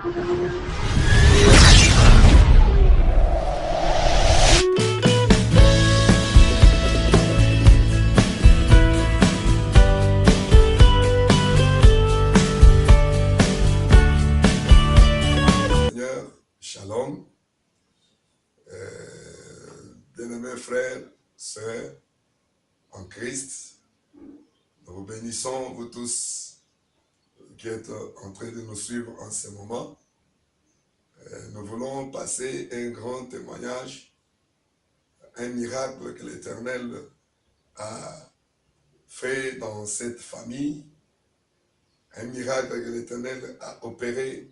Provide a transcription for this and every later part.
Seigneur, shalom. Bien-aimés frères, sœurs, en Christ, nous vous bénissons, vous tous qui êtes en train de nous suivre en ce moment. Nous voulons passer un grand témoignage, un miracle que l'Éternel a fait dans cette famille, un miracle que l'Éternel a opéré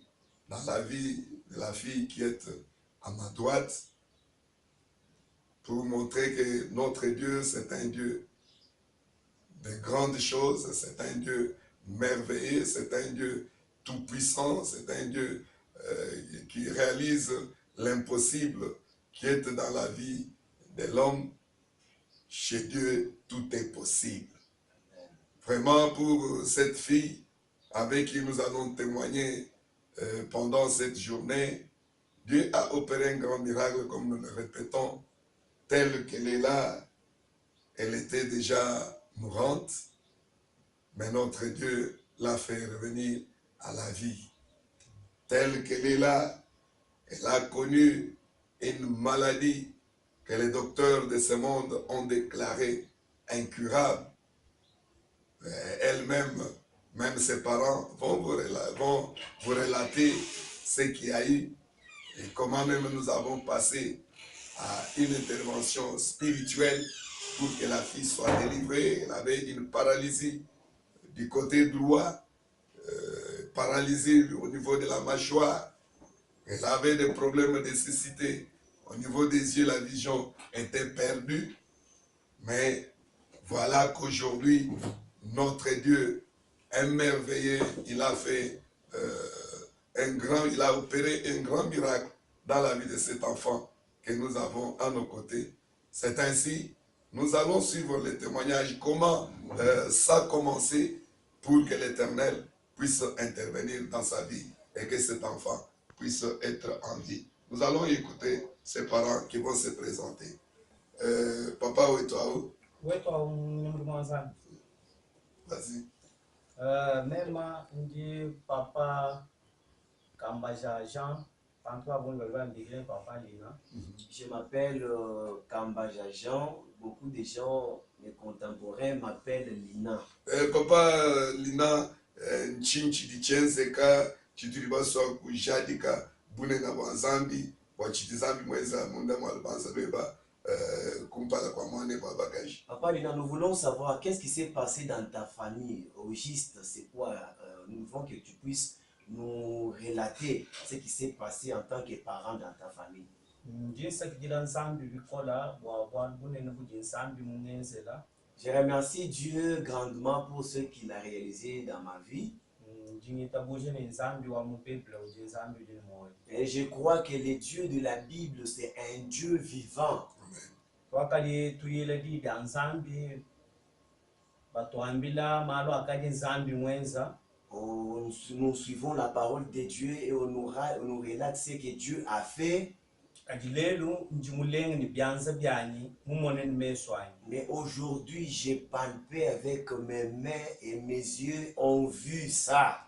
dans la vie de la fille qui est à ma droite, pour montrer que notre Dieu, c'est un Dieu de grandes choses, c'est un Dieu merveilleux, c'est un Dieu tout-puissant, c'est un Dieu qui réalise l'impossible qui est dans la vie de l'homme. Chez Dieu, tout est possible. Vraiment, pour cette fille avec qui nous allons témoigner pendant cette journée, Dieu a opéré un grand miracle, comme nous le répétons, tel qu'elle est là. Elle était déjà mourante, mais notre Dieu l'a fait revenir à la vie. Telle qu'elle est là, elle a connu une maladie que les docteurs de ce monde ont déclarée incurable. Elle-même, même ses parents vont vous relater ce qu'il y a eu et comment même nous avons passé à une intervention spirituelle pour que la fille soit délivrée. Elle avait une paralysie du côté droit, paralysée au niveau de la mâchoire. Elle avait des problèmes de cécité. Au niveau des yeux, la vision était perdue. Mais voilà qu'aujourd'hui, notre Dieu est merveilleux. Il a fait il a opéré un grand miracle dans la vie de cet enfant que nous avons à nos côtés. C'est ainsi, nous allons suivre le témoignage, comment ça a commencé pour que l'Éternel puisse intervenir dans sa vie et que cet enfant puisse être en vie. Nous allons écouter ses parents qui vont se présenter. Papa, où est toi? Où est toi? Vas-y. Même dit papa Kambaja Jean, papa Lina. Je m'appelle Kambaja Jean. Beaucoup de gens, mes contemporains, m'appellent Lina. Papa Lina, Nchinchi di Chenzeka, Chitulibaswa Kujadika, Bunena Wanzambi, Wachitizambi Mweza, Munda Malbanza Beba, Kumpala Kwamane Babagaji. Papa Lina, nous voulons savoir qu'est-ce qui s'est passé dans ta famille. Au juste, c'est quoi? Nous voulons que tu puisses nous relater ce qui s'est passé en tant que parent dans ta famille. Je remercie Dieu grandement pour ce qu'il a réalisé dans ma vie. Et je crois que le Dieu de la Bible, c'est un Dieu vivant. Nous suivons la parole de Dieu et on nous relate ce que Dieu a fait. Mais aujourd'hui, j'ai palpé avec mes mains et mes yeux ont vu ça.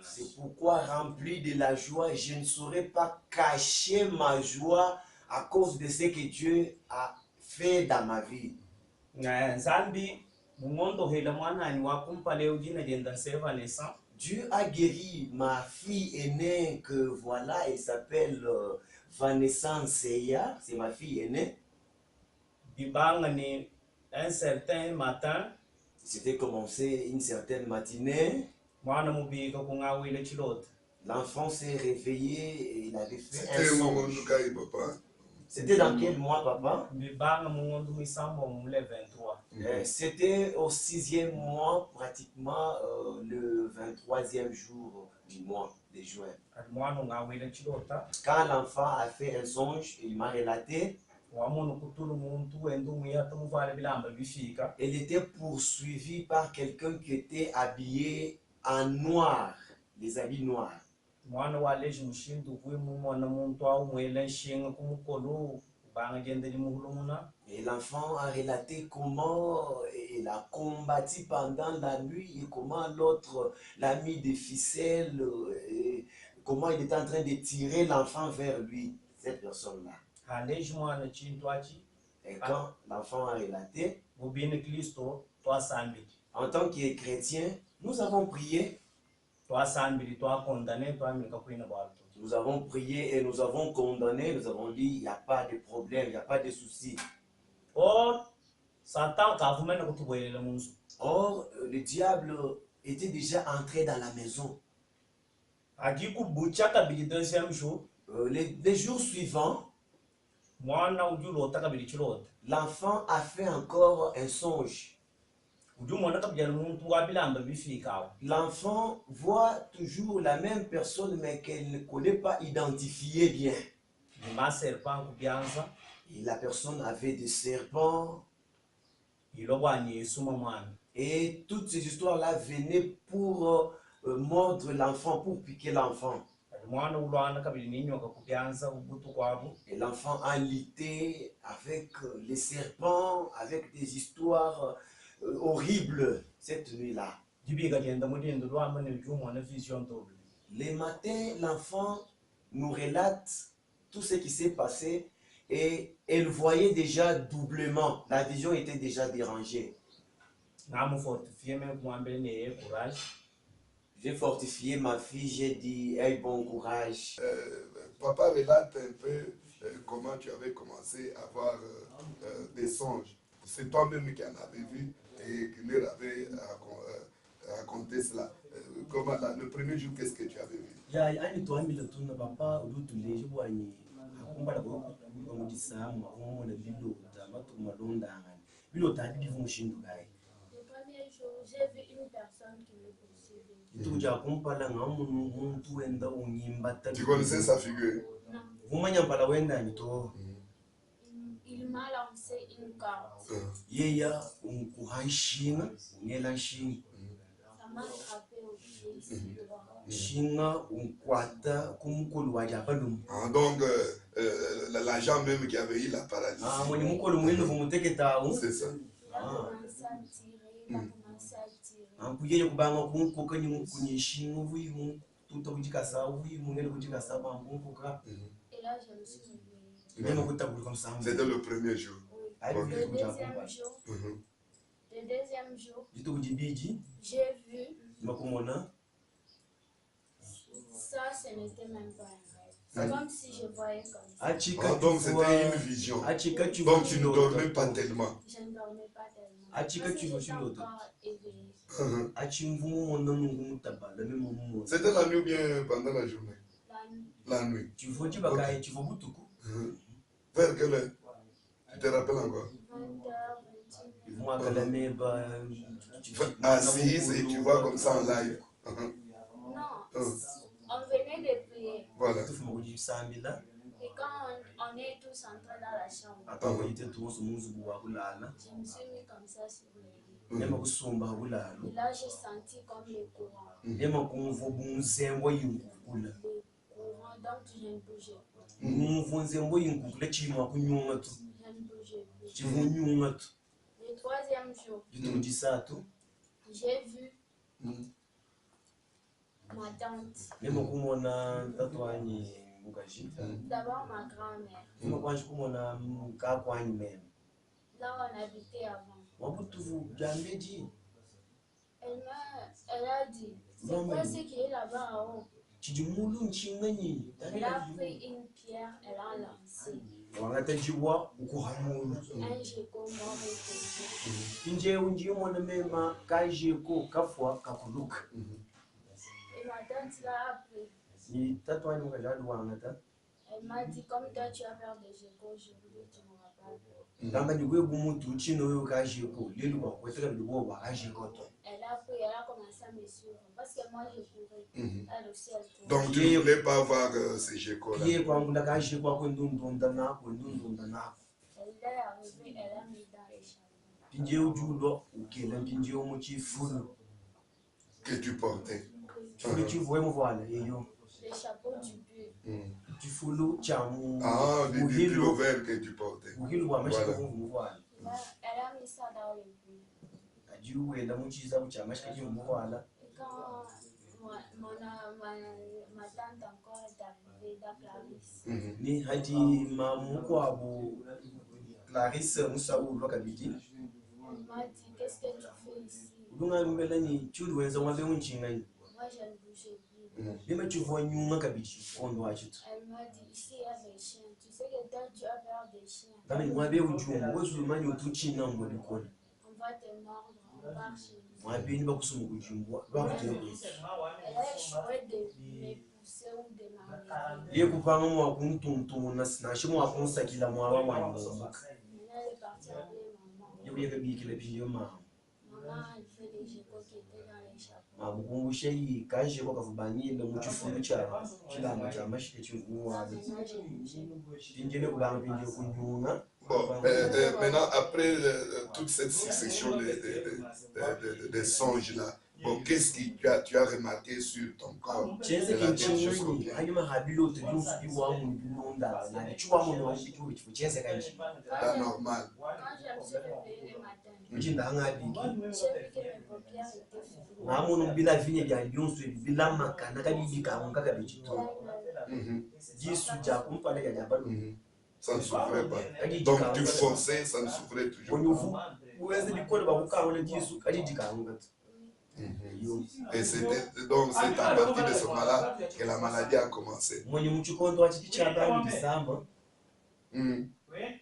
C'est pourquoi, rempli de la joie, je ne saurais pas cacher ma joie à cause de ce que Dieu a fait dans ma vie. Dieu a guéri ma fille aînée que voilà, elle s'appelle Vanessa Nseya, c'est ma fille aînée. Un certain matin, c'était commencé une certaine matinée. L'enfant s'est réveillé et il avait fait un songe. C'était dans quel mois, papa? C'était au 6e mois, pratiquement le 23e jour du mois de juin. Quand l'enfant a fait un songe, il m'a relaté. wamona kutula umuntu wenda umuyata umuvale bilamba bifika. Elle était poursuivie par quelqu'un qui était habillé en noir, les habits noirs. Mwana waleji mushindu kuimu mwana muntu au mwele nshinga kumukolo banga gende limuhulumuna. Et l'enfant a relaté comment il a combattu pendant la nuit et comment l'autre l'a mis des ficelles, et comment il était en train de tirer l'enfant vers lui, cette personne-là. Haleji mwana chintu achi Et quand l'enfant a relaté, bubini Kristo twasambili. en tant que chrétien, nous avons prié. Twasambili twakondane twamilika kuina bwalto. Nous avons prié et nous avons condamné, nous avons dit il n'y a pas de problème, il n'y a pas de souci. Or Satan kavumena kutubwelela munzu. Or, le diable était déjà entré dans la maison. Agiku bucha kabili deuxième jour. Les jours suivants, Mwana ujulota kabili chilota. l'enfant a fait encore un songe. Ujumona kabili muntu wabilamba bifika. L'enfant voit toujours la même personne mais qu'elle ne connaît pas identifier bien. Ma serpent kubianza. Et la personne avait des serpents. Et toutes ces histoires-là venaient pour mordre l'enfant, pour piquer l'enfant. Et l'enfant a lutté avec les serpents, avec des histoires horribles cette nuit-là. Les matins, l'enfant nous relate tout ce qui s'est passé et elle voyait déjà doublement. La vision était déjà dérangée. J'ai fortifié ma fille, j'ai dit, hey, bon courage. Papa relate un peu comment tu avais commencé à avoir des songes. C'est toi-même qui en avais vu et qui leur avait raconté cela. Comment, le premier jour, qu'est-ce que tu avais vu? Le premier jour, j'ai vu une personne qui me poursuivait. Tu connaissais sa figure? Non. Il m'a lancé une carte. Ça m'a frappé au pied ici droit. Donc, l'agent même qui avait eu la paralysie. C'est ça. Il a commencé à tirer, il a commencé à tirer. Et là, je me suis réveillée. C'était le premier jour. Oui. Le deuxième jour, j'ai vu. Ça, ce n'était même pas un rêve. C'est comme si je voyais comme ça. Donc c'était une vision. Donc tu ne dormais pas tellement. Je ne dormais pas tellement. Parce que J'étais encore éveillée. C'était la nuit ou bien pendant la journée? La nuit. La nuit. Vers quelle heure? Tu te rappelles encore? 20h, 21h. Assise et tu vois comme ça en live. Non, on venait de prier. Voilà. Et quand on est tous entrés dans la chambre, je me suis mis comme ça sur le lit. Et là, j'ai senti comme les courants. Les courants, donc je ne bougeais pas. Je ne bougeais plus. Le troisième jour, j'ai vu ma tante. D'abord ma grand-mère. Là où on habitait avant. Elle a dit, c'est quoi ce qui est là-bas en haut? Elle a pris une pierre, elle a lancé. Un gecko mort et ma tante l'a appris. Elle m'a dit, comme toi tu as peur des geckos, je voulais que tu m'auras pas peur. Elle a pris, elle a commencé à me suivre. Parce que moi je courais. Elle aussi, elle courait. Donc tu ne voulais pas voir ces geckos-là. Elle est arrivée, elle a mis dans les chapeaux. Pinje ujulo ukela pinje omuchi fulu. Que tu portais. Fulu chivoye muvala eyo. Les chapeaux du but. Chifulu chamu. Ah, du pullover que tu portais. Muhilu wa mashika Voilà. muvala. Elle a mis ça dans le but. Ajiu ela muchiza ucha mashika muvala. Et quand ma tante encore est arrivée dans Clarisse. Ni haji mamu kwabo Clarisse Musawu lokabiji. Elle m'a dit, qu'est-ce que tu fais ici? Dunga mbele ni chudu wenza wabe unchingani. Moi, je ne bougeais plus. Lima chuvo nyuma kabiji kondo achitu. Elle m'a dit, ici, il y a des chiens. Tu sais que toi, tu as peur des chiens. Kama mwabe ujumu wezu manyo tuchina ngobikona. On va te mordre, on va chez nous. Mwabe ni bakusumu kujumbwa. Bakutene. Elle a échoué de me pousser ou de m'enlever. Ye kupanga mwa kuntuntu na shimu akunsakila mwa wanyo. Maintenant, elle est partie appeler maman. Yokuye kabikile piyo mama. Maman, elle fait des gécos qui étaient dans les chapeaux. Mabukumbushe yi kaje kwa kafubanile mu chifulu cha chilamba cha mashike chikuwa. Maintenant, j'ai bougé. Pinjene kubanga pinje kunyuna. Bon, maintenant, après toute cette succession de songes-là, bon, qu'est-ce que tu as remarqué sur ton corps? Chenze kinchini hanyuma habilo tujufu biwa mu bilonda na chuwa mu no shitu bifu chenze kanchi. La normale. Quand je me suis réveillée le matin, Mjinda hanga biki. j'ai vu que mes paupières étaient fermées. Na mu bila vinye bya byonso bila makana kabibika onga kabiji. Jisu ja kumpana ya jabalo. Ça ne souffrait pas. Donc tu forçais, ça ne souffrait toujours Onyufu uweze bikole bakukawole jisu kajijika onga. Et c'était donc c'est à partir de ce moment-là que la maladie a commencé. Mwenye mchikondo wa chipi cha bani December.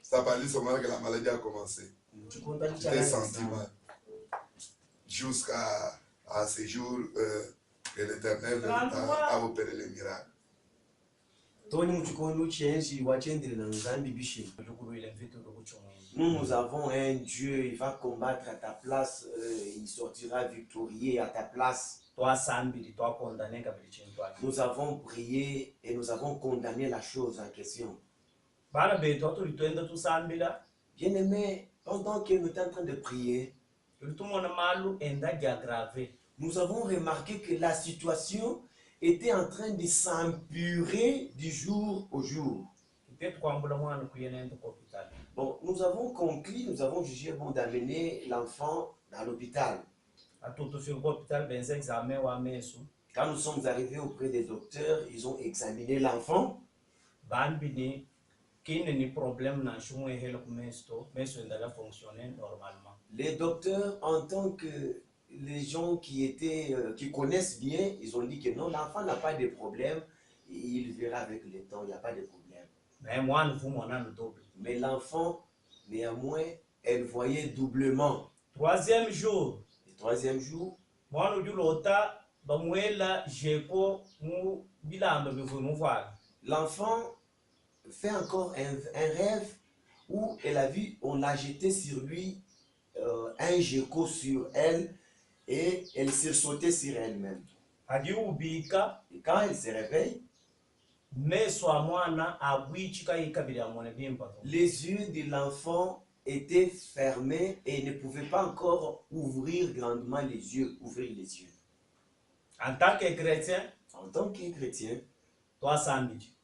C'est à partir de ce moment-là que la maladie a commencé. Mchikondo wa Tu t'es senti mal. Jusqu'à ce jour que l'Éternel a opéré les miracles. Toni mchikondo chenji wa chendele na ngambi bishi. Nous avons un Dieu, il va combattre à ta place, il sortira victorieux à ta place. Nous avons prié et nous avons condamné la chose en question. Bien-aimé, pendant que nous étions en train de prier, nous avons remarqué que la situation était en train de s'empirer du jour au jour. Bon, nous avons conclu, nous avons jugé bon d'amener l'enfant à l'hôpital. Quand nous sommes arrivés auprès des docteurs, ils ont examiné l'enfant. Les docteurs, en tant que les gens qui connaissent bien, ils ont dit que non, l'enfant n'a pas de problème, il verra avec le temps, il n'y a pas de problème. Mais l'enfant, néanmoins, elle voyait doublement. Troisième jour, Le troisième jour, l'enfant fait encore un rêve où elle a vu, on l'a jeté sur lui un gecko sur elle et elle s'est sautée sur elle-même. Et quand elle se réveille, les yeux de l'enfant étaient fermés et ne pouvaient pas encore ouvrir grandement les yeux, En tant que chrétien, En tant que chrétien,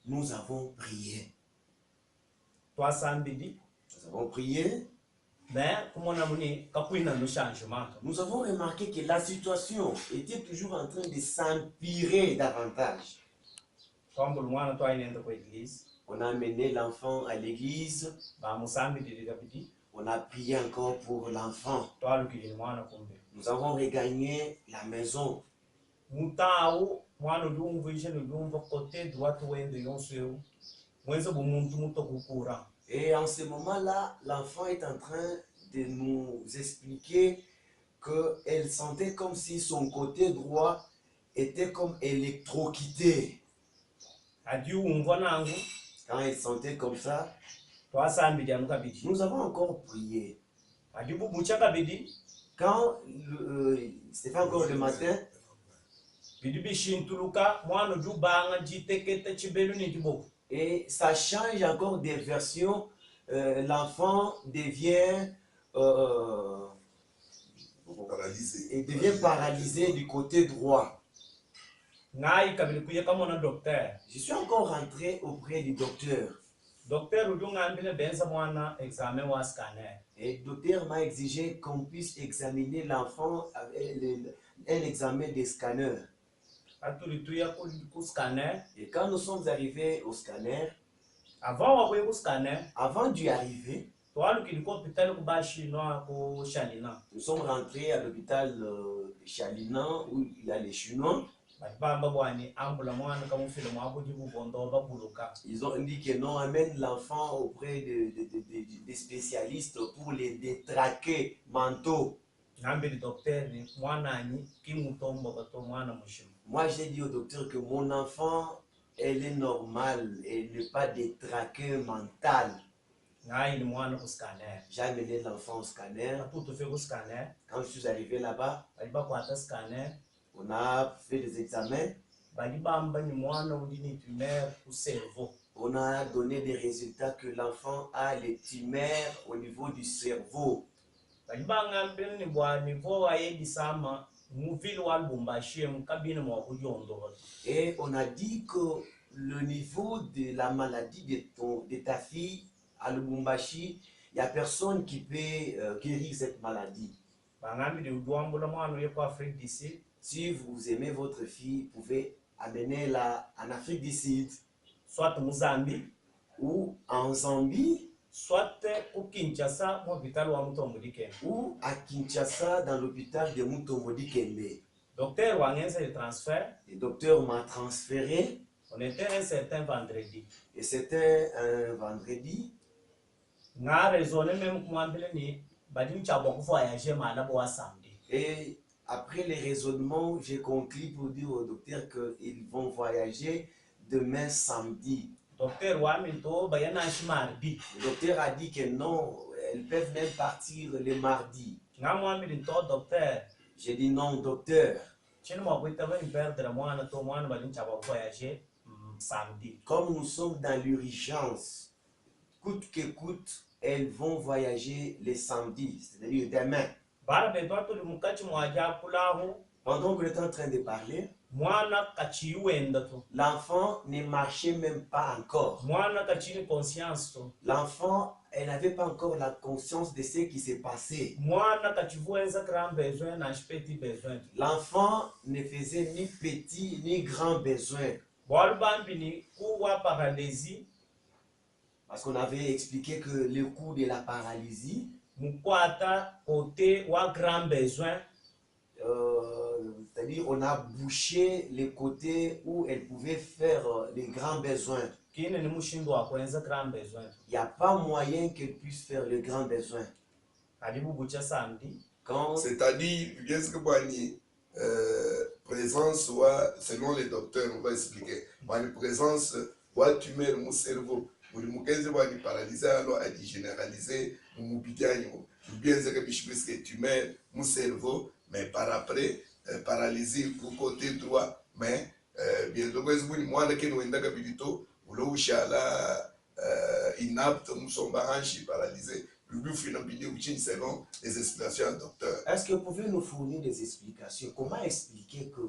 nous avons prié. Nous avons prié. Nous avons remarqué que la situation était toujours en train de s'empirer davantage. On a amené l'enfant à l'église. On a prié encore pour l'enfant. Nous avons regagné la maison. Et en ce moment-là, l'enfant est en train de nous expliquer qu'elle sentait comme si son côté droit était comme électrocuté. Quand elle sentait comme ça, nous avons encore prié. Quand c'était encore le matin, et ça change encore des versions. l'enfant devient Paralysé. et devient paralysé du côté droit. ngai kabili kuye kama na docteur Je suis encore rentré auprès du docteur. docteur udu ngambile benza mwana examen wa scanner Et le docteur m'a exigé qu'on puisse examiner l'enfant avec un examen des scanners. atuli tuya ku scanner Et quand nous sommes arrivés au scanner, avant wa kuye ku scanner avant d'y arriver, twalukili ku hospital ku bashino ku Shalina nous sommes rentrés à l'hôpital de Chalinan où il y a les Chinois. bamba bwani ambula mwana kamufile mwabuji bubondo babuluka Ils ont dit que non, amène l'enfant auprès des spécialistes pour les détraquer mentaux. ngambili docteur ni mwana ni kimutombo bato mwana mushimo Moi, j'ai dit au docteur que mon enfant, elle est normale, elle n'est pas détraquée mentale. ngai ni mwana ku scanner J'ai amené l'enfant au scanner. atutu fe ku scanner Quand je suis arrivé là-bas, baliba kwata scanner on a fait des examens. balibamba ni mwana udi ni tumeur ku cerveau On a donné des résultats que l'enfant a les tumeurs au niveau du cerveau. balibanga mbele ni bwa niveau ayebisama muvili wa Lubumbashi mukabine mwa kujondo Et on a dit que le niveau de la maladie de ta fille à Lubumbashi, il n'y a personne qui peut guérir cette maladie. bangambili udwambula mwana ye ku Afrique du Sud Si vous aimez votre fille, vous pouvez amener-la en Afrique du Sud soit Mozambique ou en Zambie soit ku Kinshasa mu hospital wa Mutombo Dikembe ou à Kinshasa dans l'hôpital de Mutombo Dikembe. docteur wangenza le transfert Le docteur m'a transféré on était un certain vendredi et c'était un vendredi. nga raisonné même kumwambile ni badi mchabo ku voyager malabo wa samedi Et après les raisonnements, j'ai conclu pour dire au docteur qu'ils vont voyager demain samedi. docteur wa minto bayana shi mardi Le docteur a dit que non, elles peuvent même partir le mardi. nga mwambili to docteur J'ai dit non, docteur. chini mwa kuita ba perdre mwana to mwana badi mchabo ku voyager samedi Comme nous sommes dans l'urgence, coûte que coûte, elles vont voyager les samedis, c'est-à-dire demain. bara beto atuli mukachi mwaja kulahu Pendant qu'on était en train de parler, mwana kachi wenda to l'enfant ne marchait même pas encore. mwana kachi conscience to L'enfant, elle n'avait pas encore la conscience de ce qui s'est passé. mwana kachi vuenza grand besoin na petit besoin L'enfant ne faisait ni petit ni grand besoin. bolu bambini kuwa paralysie Parce qu'on avait expliqué que le coup de la paralysie, mukwata côté wa grand besoin c'est-à-dire on a bouché les côtés où elle pouvait faire les grands besoins. kine ni mushindo wa kwenza grand besoin Il n'y a pas moyen qu'elle puisse faire le grand besoin. alibu bucha samedi Quand C'est-à-dire, qu'est-ce que Boani, présence, selon les docteurs, on va expliquer. Boani, présence, tumeur, mon cerveau. Mon paralysé, alors, elle dit généralisé, mon bidiano. Bien, c'est que je pense que tumeur, mon cerveau, mais par après, paralysé pour côté droit. Mais, bien, donc, moi, je suis un peu ou là où je suis inapte, nous sommes paralysés. Le but final, selon les explications du docteur. est-ce que vous pouvez nous fournir des explications? Comment expliquer que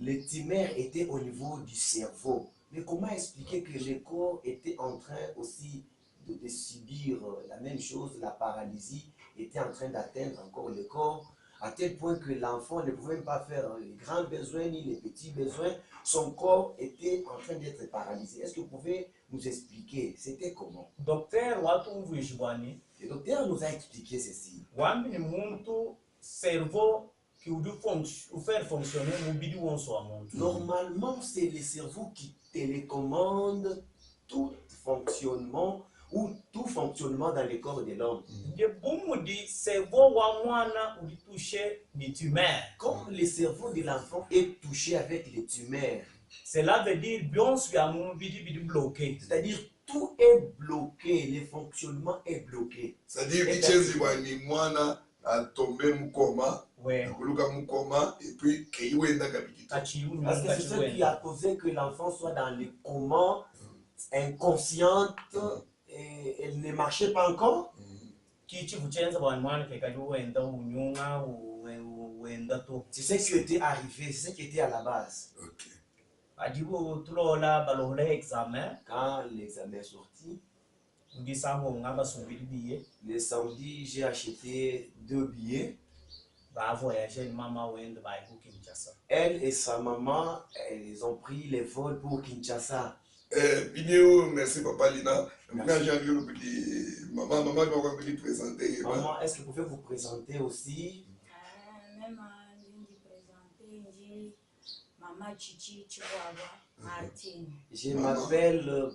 le tumeur était au niveau du cerveau? Mais comment expliquer que le corps était en train aussi de subir la même chose, la paralysie était en train d'atteindre encore le corps, à tel point que l'enfant ne pouvait pas faire les grands besoins ni les petits besoins, son corps était en train d'être paralysé. Est-ce que vous pouvez nous expliquer, c'était comment? docteur watu mvuishi bwani Le docteur nous a expliqué ceci. wambini muntu cerveau qui udu faire fonctionner mubidi wonso wa muntu Normalement, c'est le cerveau qui télécommande tout fonctionnement ou tout fonctionnement dans le corps de l'homme. nge bumudi cerveau wa mwana udi touché ni tumeur Comme le cerveau de l'enfant est touché avec les tumeurs, cela veut dire bionsu ya mubidi bidi bloqué c'est-à-dire tout est bloqué, le fonctionnement est bloqué. C'est-à-dire que mwana a tombé mukoma, ouais a mukoma, et puis qu'il y a kachi yu Parce que c'est ce qui a causé que l'enfant soit dans le coma inconsciente elle ne marchait pas encore. Kichi vuchenza bwana mwana kekali wenda unyunga wenda to. C'est ce qui était arrivé, c'est ce qui était à la base. Ok. Ajibu tulola balola examen. Quand l'examen est sorti, le samedi, j'ai acheté 2 billets. Elle et sa maman, ils ont pris les vols pour Kinshasa. Merci Papa Lina. Maman, est-ce que vous pouvez vous présenter aussi? Même présenter Maman Chichi Chihuahua Martin. Je m'appelle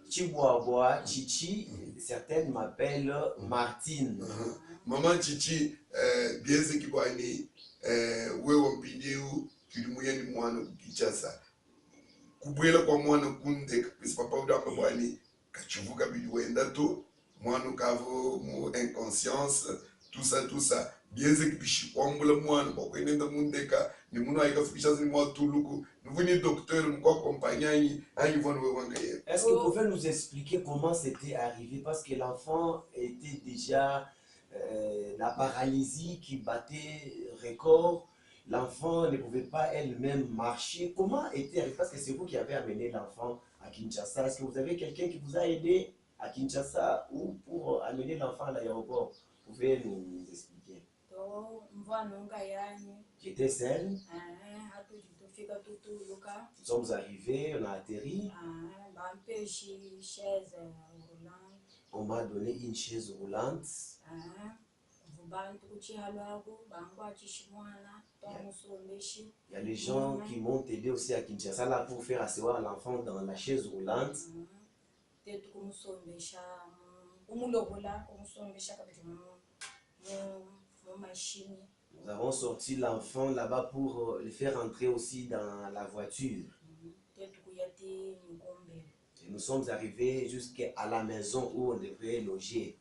Chihuahua Chichi. Certaines m'appellent Martine. Maman Chichi, bien ce qui va aller, kilimuyeni mwana kukichasa kubwela kwa mwana kunde pisi papa udamba bwani kachivuka biwenda tu mwana kavo mu inconscience tout ça bien ce qui bishi kwambula mwana kwa kwenda mundeka ni muna aika fikisha zini mwa tuluku nuvuni docteur mko accompagnant anyi vonu wanga ye. Est-ce que vous pouvez nous expliquer comment c'était arrivé parce que l'enfant était déjà la paralysie qui battait record. L'enfant ne pouvait pas elle-même marcher. Comment était arrivé? Parce que c'est vous qui avez amené l'enfant à Kinshasa. Est-ce que vous avez quelqu'un qui vous a aidé à Kinshasa ou pour amener l'enfant à l'aéroport? Vous pouvez nous expliquer? J'étais seule. Nous sommes arrivés, on a atterri. On m'a donné une chaise roulante. Il y a les gens qui m'ont aidé aussi à Kinshasa là pour faire asseoir l'enfant dans la chaise roulante. Nous avons sorti l'enfant là-bas pour le faire entrer aussi dans la voiture. Et nous sommes arrivés jusqu'à la maison où on devait loger.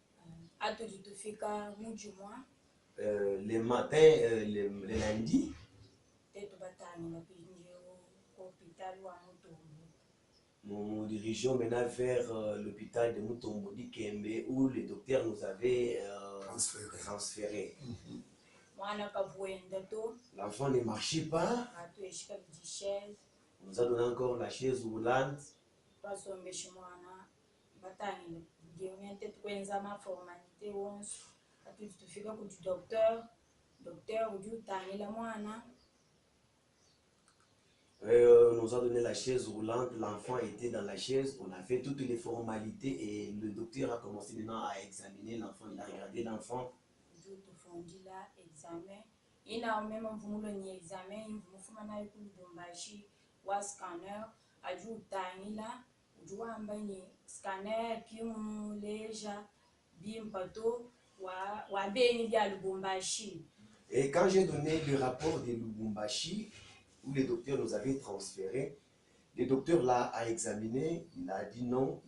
Le matin, le lundi, nous nous dirigeons maintenant vers l'hôpital de Mutombo Dikembe où le docteur nous avait transféré. L'enfant ne marchait pas. On nous a donné encore la chaise roulante. Nous a donné la chaise roulante, l'enfant était dans la chaise, on a fait toutes les formalités et le docteur a commencé maintenant à examiner l'enfant, il a regardé l'enfant. Et quand j'ai donné le rapport de Lubumbashi, où le docteur nous avait transféré, le docteur là a examiné, il a dit non,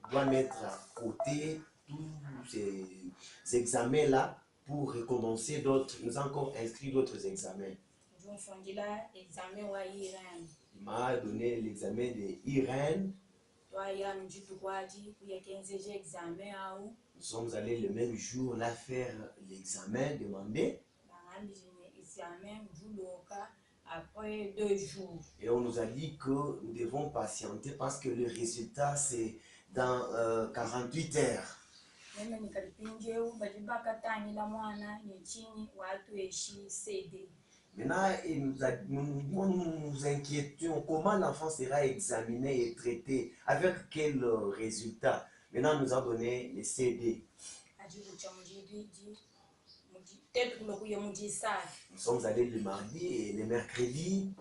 il doit mettre à côté tous ces examens-là pour recommencer d'autres. Il nous a encore inscrit d'autres examens. Il m'a donné l'examen de Irène. Nous sommes allés le même jour là faire l'examen demandé. Après 2 jours. Et on nous a dit que nous devons patienter parce que le résultat c'est dans 48 heures. Maintenant, nous nous inquiétions comment l'enfant sera examiné et traité, avec quel résultat. Maintenant, nous a donné les CD. Nous sommes allés le mardi et le mercredi.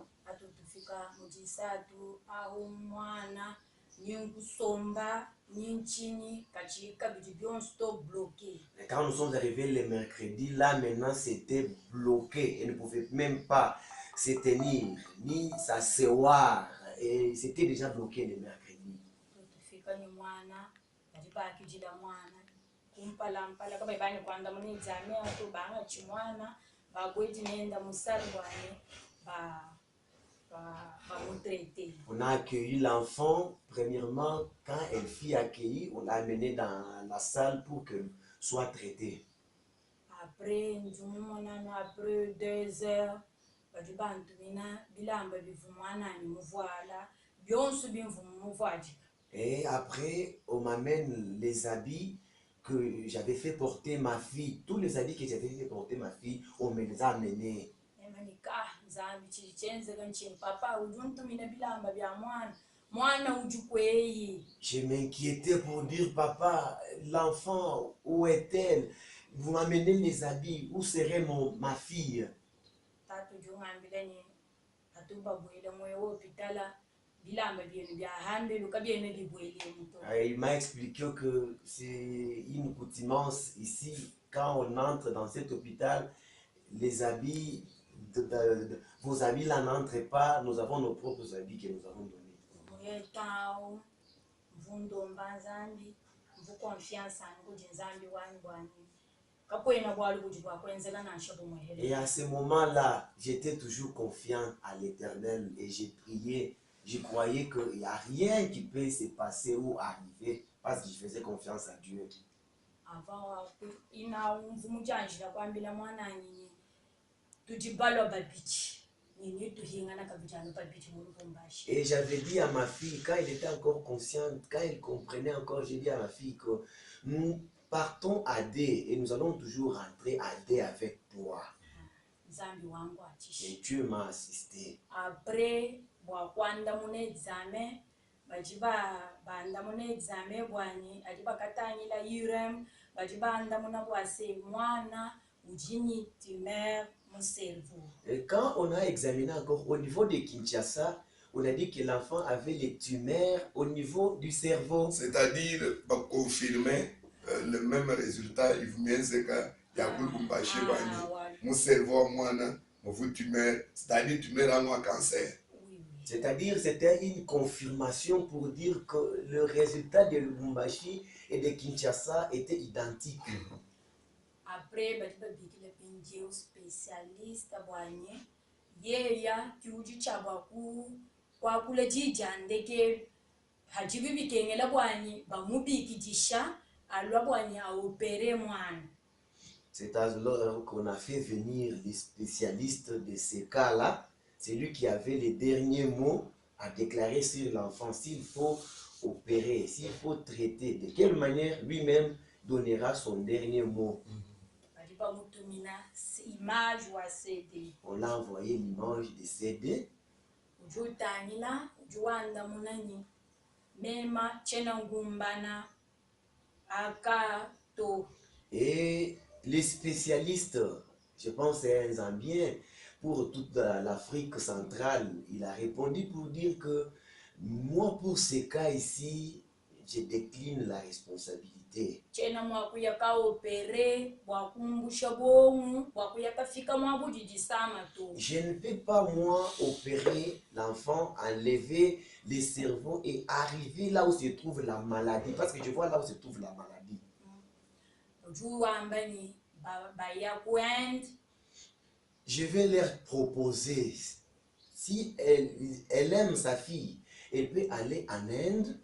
Et quand nous sommes arrivés le mercredi, là maintenant c'était bloqué. Elle ne pouvait même pas se tenir, ni s'asseoir. Et c'était déjà bloqué le mercredi. On a accueilli l'enfant, premièrement, quand elle fut accueillie, on l'a amené dans la salle pour qu'elle soit traitée. Après 2 heures, et après, on m'amène les habits que j'avais fait porter ma fille. Tous les habits que j'avais fait porter ma fille, on me les a amenés. Je m'inquiétais pour dire, papa, l'enfant, où est-elle? Vous m'amenez les habits, où serait ma fille? Il m'a expliqué que c'est une coutumance ici, quand on entre dans cet hôpital, les habits, vos habits là n'entrent pas, nous avons nos propres habits que nous avons donnés. Et à ce moment-là, j'étais toujours confiant à l'Éternel et j'ai prié. Je croyais qu'il n'y a rien qui peut se passer ou arriver parce que je faisais confiance à Dieu. Et j'avais dit à ma fille, quand elle était encore consciente, quand elle comprenait encore, j'ai dit à ma fille que nous partons à D et nous allons toujours rentrer à D avec toi. Et Dieu m'a assisté. Après, et quand on a examiné encore au niveau de Kinshasa, on a dit que l'enfant avait les tumeurs au niveau du cerveau. C'est-à-dire, pour confirmer le même résultat, il faut bien c'est que mon cerveau, mon tumeur, c'est-à-dire tumeur à moi cancer. C'est-à-dire, c'était une confirmation pour dire que le résultat de Lubumbashi et de Kinshasa était identique. Après, le spécialiste yeya kiuji chabaku kwa kule jijandeke hajibibi kengela bwanyi bamubikijisha alwa bwanyi a opérer mwana. C'est alors qu'on a fait venir les spécialistes de ces cas-là. C'est lui qui avait les derniers mots à déclarer sur l'enfant. S'il faut opérer, s'il faut traiter, de quelle manière lui-même donnera son dernier mot. On l'a envoyé l'image de CD. Et les spécialistes, je pense c'est un Zambien, pour toute l'Afrique centrale, il a répondu pour dire que moi, pour ces cas ici, je décline la responsabilité. Je ne peux pas, moi, opérer l'enfant, enlever le cerveau et arriver là où se trouve la maladie, parce que je vois là où se trouve la maladie. Je vais leur proposer, si elle aime sa fille, elle peut aller en Inde.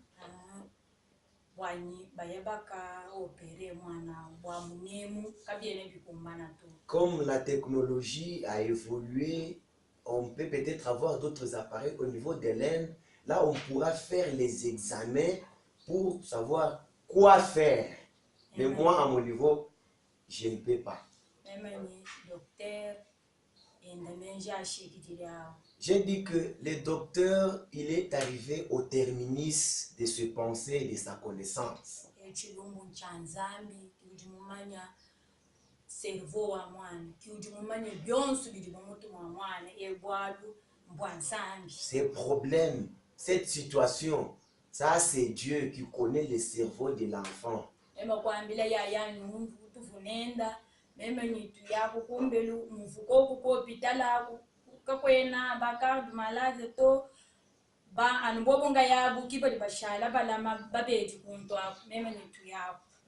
Comme la technologie a évolué, on peut peut-être avoir d'autres appareils au niveau de l'Inde. Là, on pourra faire les examens pour savoir quoi faire. Mais moi, à mon niveau, je ne peux pas. J'ai dit que le docteur, il est arrivé au terminus de ses pensées et de sa connaissance. Ces problèmes, cette situation, ça c'est Dieu qui connaît le cerveau de l'enfant.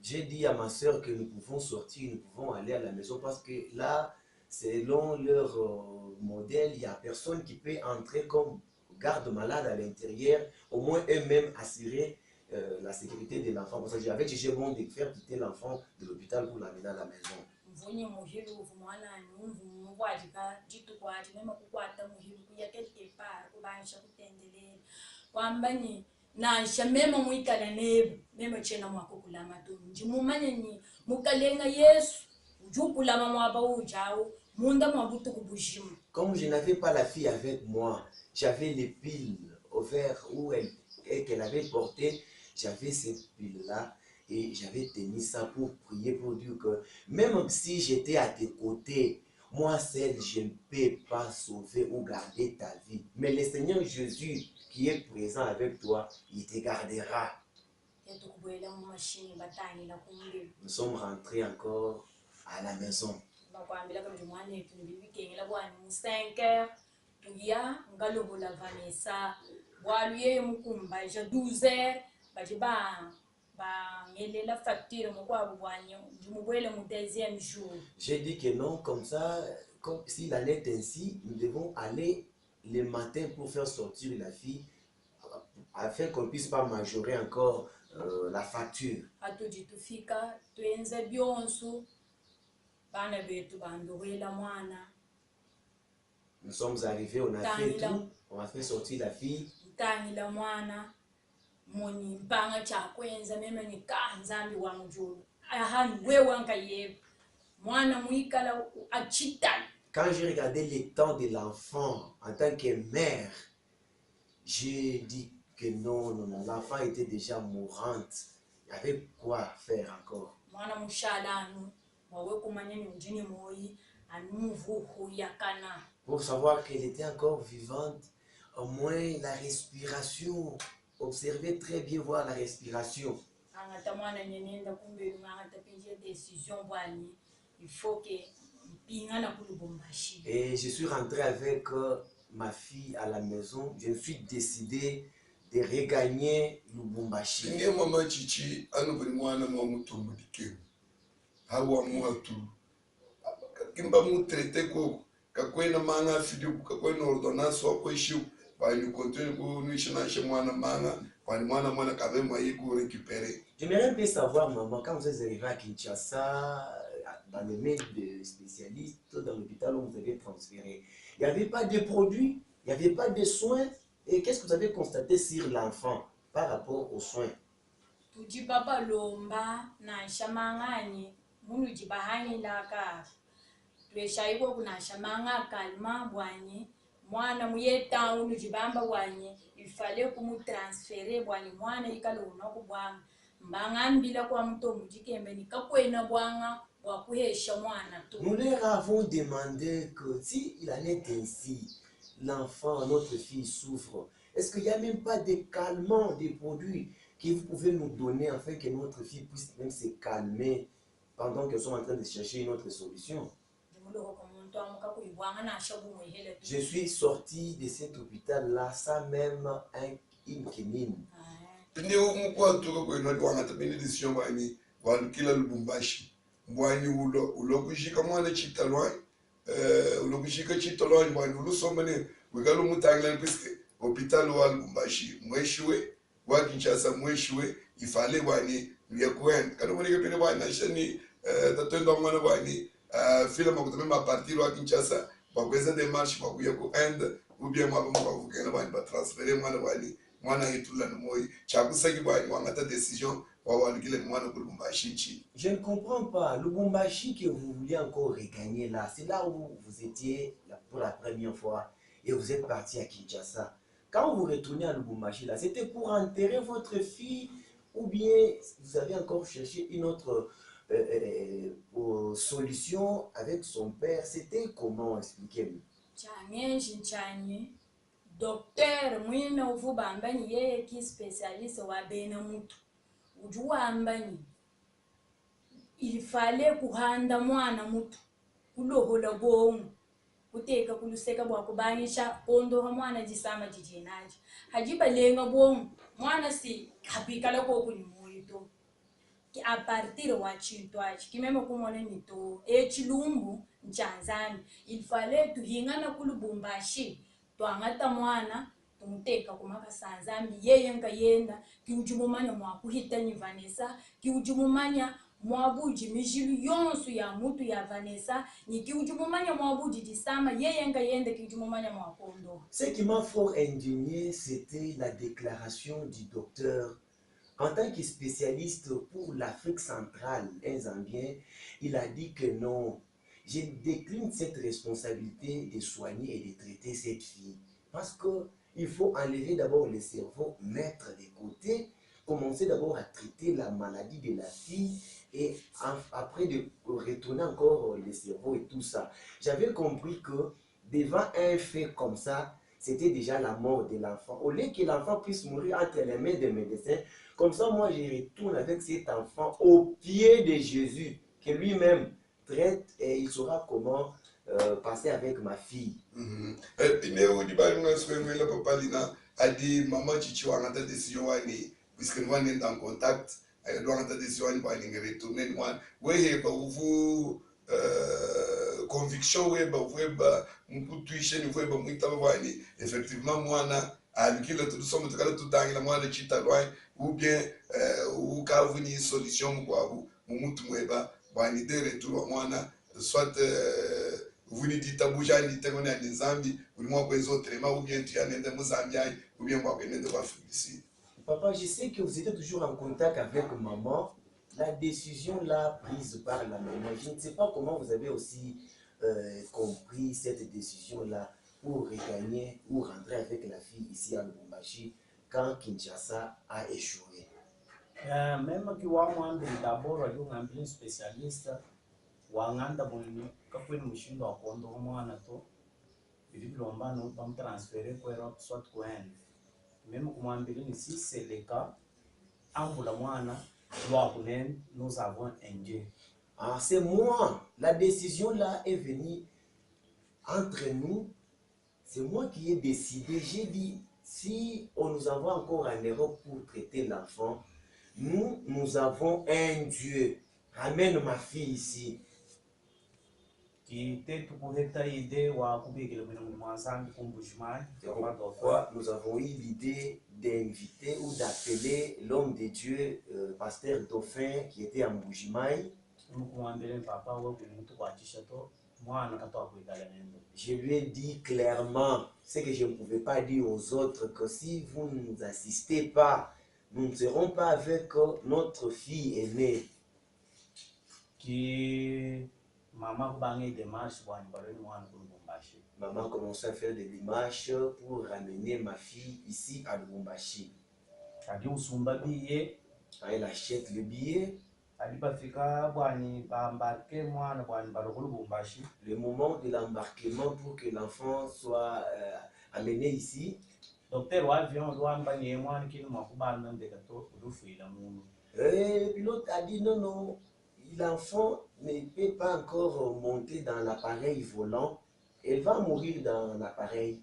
J'ai dit à ma soeur que nous pouvons sortir, nous pouvons aller à la maison parce que là, selon leur modèle, il n'y a personne qui peut entrer comme garde-malade à l'intérieur, au moins eux-mêmes assurer la sécurité de l'enfant. Parce que j'avais jugé bon de faire quitter l'enfant de l'hôpital pour l'amener à la maison. Mvunye muhilu uvumwana numvu kwatika jitu kwati nema kukwata muhilu kuya quelque part kubanisha kutendelela kwambani na shamema muikala nebe mema chena mwakukula matu njimumanye ni mukalenga Yesu ujukula mamwaba ujao munda mwabutu kubushima. Comme je n'avais pas la fille avec moi, j'avais les piles au verre où qu'elle avait porté, j'avais cette pile-là et j'avais tenu ça pour prier, pour dire que même si j'étais à tes côtés, moi seul, je ne peux pas sauver ou garder ta vie. Mais le Seigneur Jésus qui est présent avec toi, il te gardera. Nous sommes rentrés encore à la maison. J'ai dit que non, comme ça, comme s'il en est ainsi, nous devons aller le matin pour faire sortir la fille afin qu'on ne puisse pas majorer encore la facture. Nous sommes arrivés, on a fait tout, on a fait sortir la fille. Quand j'ai regardé le temps de l'enfant en tant que mère, j'ai dit que non, non, non, l'enfant était déjà mourante. Il y avait quoi faire encore. Pour savoir qu'elle était encore vivante, au moins la respiration, observez très bien voir la respiration. Et je suis rentré avec ma fille à la maison. Je suis décidé de regagner Lubumbashi. J'aimerais un peu savoir, maman, quand vous êtes arrivé à Kinshasa, dans le mail de spécialistes, dans l'hôpital où vous avez transféré, il n'y avait pas de produits, il n'y avait pas de soins. Et qu'est-ce que vous avez constaté sur l'enfant par rapport aux soins? Il fallait que nous transférer nous leur avons demandé que s'il en est ainsi, l'enfant, notre fille souffre, est-ce qu'il n'y a même pas de calmants, des produits que vous pouvez nous donner afin que notre fille puisse même se calmer pendant que nous sommes en train de chercher une autre solution? Je suis sorti de cet hôpital-là sans même une quinine. Il fallait film à partir à Kinshasa, des démarches ou bien transférer décision. Je ne comprends pas. Lubumbashi que vous vouliez encore regagner là, c'est là où vous étiez pour la première fois et vous êtes parti à Kinshasa. Quand vous retournez à Lubumbashi là, c'était pour enterrer votre fille ou bien vous avez encore cherché une autre solution avec son père? C'était comment? Expliquez-moi. Docteur mwina uvuba ambani yeye ki spécialiste wa bena mutu ujua ambani il fallait kuhanda mwana mutu kulohola bongo kuteka kuluseka bwa kubanisha kondo ha mwana jisama jijinaji hajiba lenga bongo mwana si kapikala ko kuni moyito. a partir wa chintwachi kimeme kumone nito echilumbu nchanzani il fallait tuhingana kulubumbashi twangata mwana tumuteka kumaka sanzambi yeye nga yenda kiujumumanya mwakuhitani Vanessa kiujumumanya mwabuji mijilu yonsu ya mutu ya Vanessa ni kiujumumanya mwabuji disama yeye nga yenda kiujumumanya mwakondo. Ce qui m'a fort indigné, c'était la déclaration du docteur. En tant que spécialiste pour l'Afrique centrale, un Zambien, il a dit que non, je décline cette responsabilité de soigner et de traiter cette fille. Parce qu'il faut enlever d'abord le cerveau, mettre de côté, commencer d'abord à traiter la maladie de la fille et après de retourner encore le cerveau et tout ça. J'avais compris que devant un fait comme ça, c'était déjà la mort de l'enfant. Au lieu que l'enfant puisse mourir entre les mains des médecins, comme ça, moi, je retourne avec cet enfant au pied de Jésus, que lui-même traite et il saura comment passer avec ma fille. Puisque nous sommes en contact, nous avons décision de retourner. Vous conviction, effectivement, moi, ou bien ou une solution soit vous nous dites ou bien ou bien Papa, je sais que vous étiez toujours en contact avec maman. La décision là prise par la maman, je ne sais pas comment vous avez aussi compris cette décision là pour regagner ou rentrer avec la fille ici à Lubumbashi quand Kinshasa a échoué. Même que moi d'abord un spécialiste wanganda boni kakwini mushindo wa kondo mwana to bililomba no bam transférer kwa Europe soit kwa Inde. Même kumwambili ni si c'est le cas ambula mwana nous avons un Dieu. Ah, c'est moi. La décision là est venue entre nous. C'est moi qui ai décidé. J'ai dit, si on nous envoie encore en Europe pour traiter l'enfant, nous avons un Dieu. Ramène ma fille ici. Pourquoi nous avons eu l'idée d'inviter ou d'appeler l'homme de Dieu, pasteur Dauphin, qui était à Mbujimaï. Je lui ai dit clairement ce que je ne pouvais pas dire aux autres, que si vous ne nous assistez pas, nous ne serons pas avec notre fille aînée. Maman a commencé à faire des démarches pour ramener ma fille ici à Lubumbashi. Elle achète le billet. Le moment de l'embarquement pour que l'enfant soit amené ici. Le pilote a dit non, non, l'enfant ne peut pas encore monter dans l'appareil volant. Elle va mourir dans l'appareil.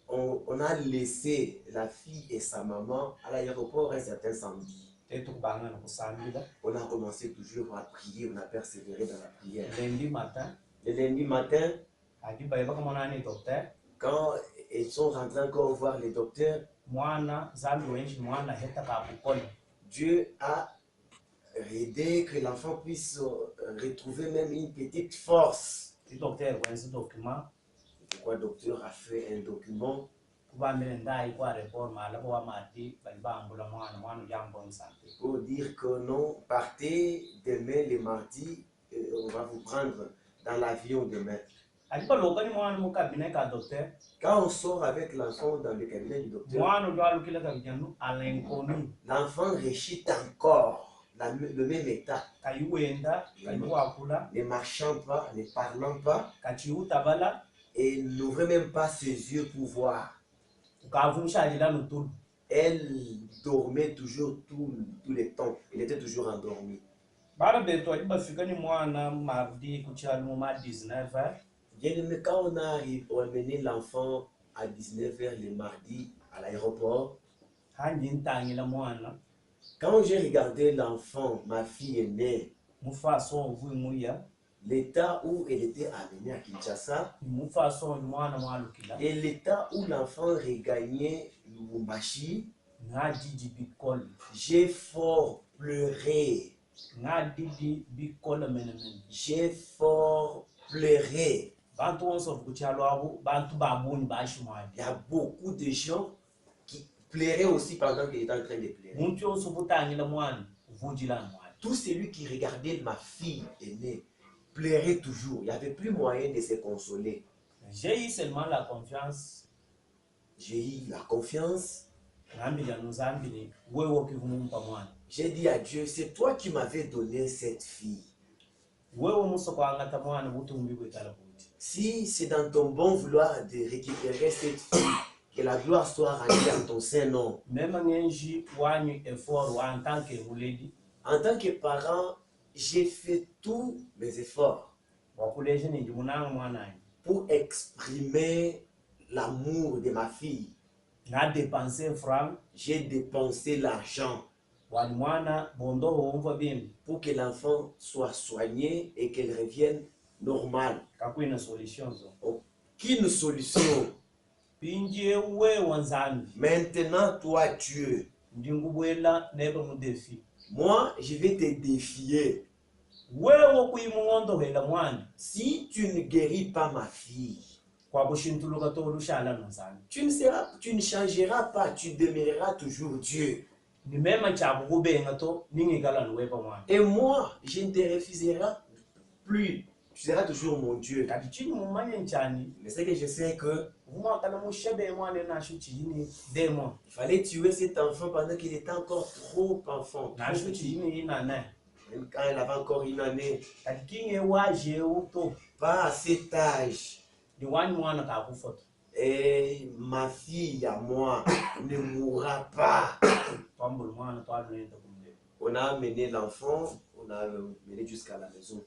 On a laissé la fille et sa maman à l'aéroport un certain samedi. On a commencé toujours à prier, on a persévéré dans la prière. Le lundi matin, quand ils sont rentrés encore voir les docteurs, Dieu a aidé que l'enfant puisse retrouver même une petite force. Pourquoi le docteur a fait un document pour dire que non, partez demain le mardi, on va vous prendre dans l'avion demain. Quand on sort avec l'enfant dans le cabinet du docteur, l'enfant rechute encore le même état. Ne marchant pas, ne parlant pas, et n'ouvrait même pas ses yeux pour voir. Elle dormait toujours tout le temps. Elle était toujours endormie. Bien-aimé, quand on a amené l'enfant à 19h le mardi à l'aéroport, hanji ntangila mwana Quand j'ai regardé l'enfant, ma fille est née, mufaso vuimuya l'état où elle était amenée à Kinshasa mufaso mwana mwalukila et l'état où l'enfant regagnait Lubumbashi, ngajiji bikol j'ai fort pleuré. ngadidi bikol menemen J'ai fort pleuré. bantu onso kuchalo abo bantu babuni bashimwaji Il y a beaucoup de gens qui pleuraient aussi pendant qu'il était en train de pleurer. muntu onso butangila mwana vujila mwana Tout celui qui regardait ma fille aînée pleurait toujours. Il n'y avait plus moyen de se consoler. j'ai eu seulement la confiance J'ai eu la confiance. ngambila nuzambili wewe kivumumpa mwana J'ai dit à Dieu, c'est toi qui m'avais donné cette fille. wewe musoko angata mwana butumbi bwetala buti Si c'est dans ton bon vouloir de récupérer cette fille, que la gloire soit rendue en ton saint nom. même ngenji wanyu effort en tant que muledi En tant que parent, j'ai fait tous mes efforts wakuleje ninji munanga mwana pour exprimer l'amour de ma fille. nga dépenser franc J'ai dépensé l'argent wali mwana bondo wumva bimbi pour que l'enfant soit soigné et qu'elle revienne normale. kakwina solution zo Aucune solution. pinje we wanzambi Maintenant, toi, Dieu, ndingubwela nebe mu défi moi, je vais te défier. wewe kuyimungondo hela mwana Si tu ne guéris pas ma fille, kwa kushintuluka tolushala nozambi tu ne changeras pas, tu demeureras toujours Dieu. ni mema chabu kubenga to ningikala nuwepa mwana Et moi, je ne te refuserai plus. Tu seras toujours mon Dieu. kati chini mumanye nchani Mais c'est que je sais que umwakala mushebe mwana nashu chini demo il fallait tuer cet enfant pendant qu'il était encore trop enfant. Trop nashu petit. chini inane Même quand il avait encore une année. kati kinge waje uto Pas à cet âge. ni wani mwana kakufoto Et ma fille à moi ne mourra pas. twambul mwana twalunenda kumle On a amené l'enfant, on a mené jusqu'à la maison.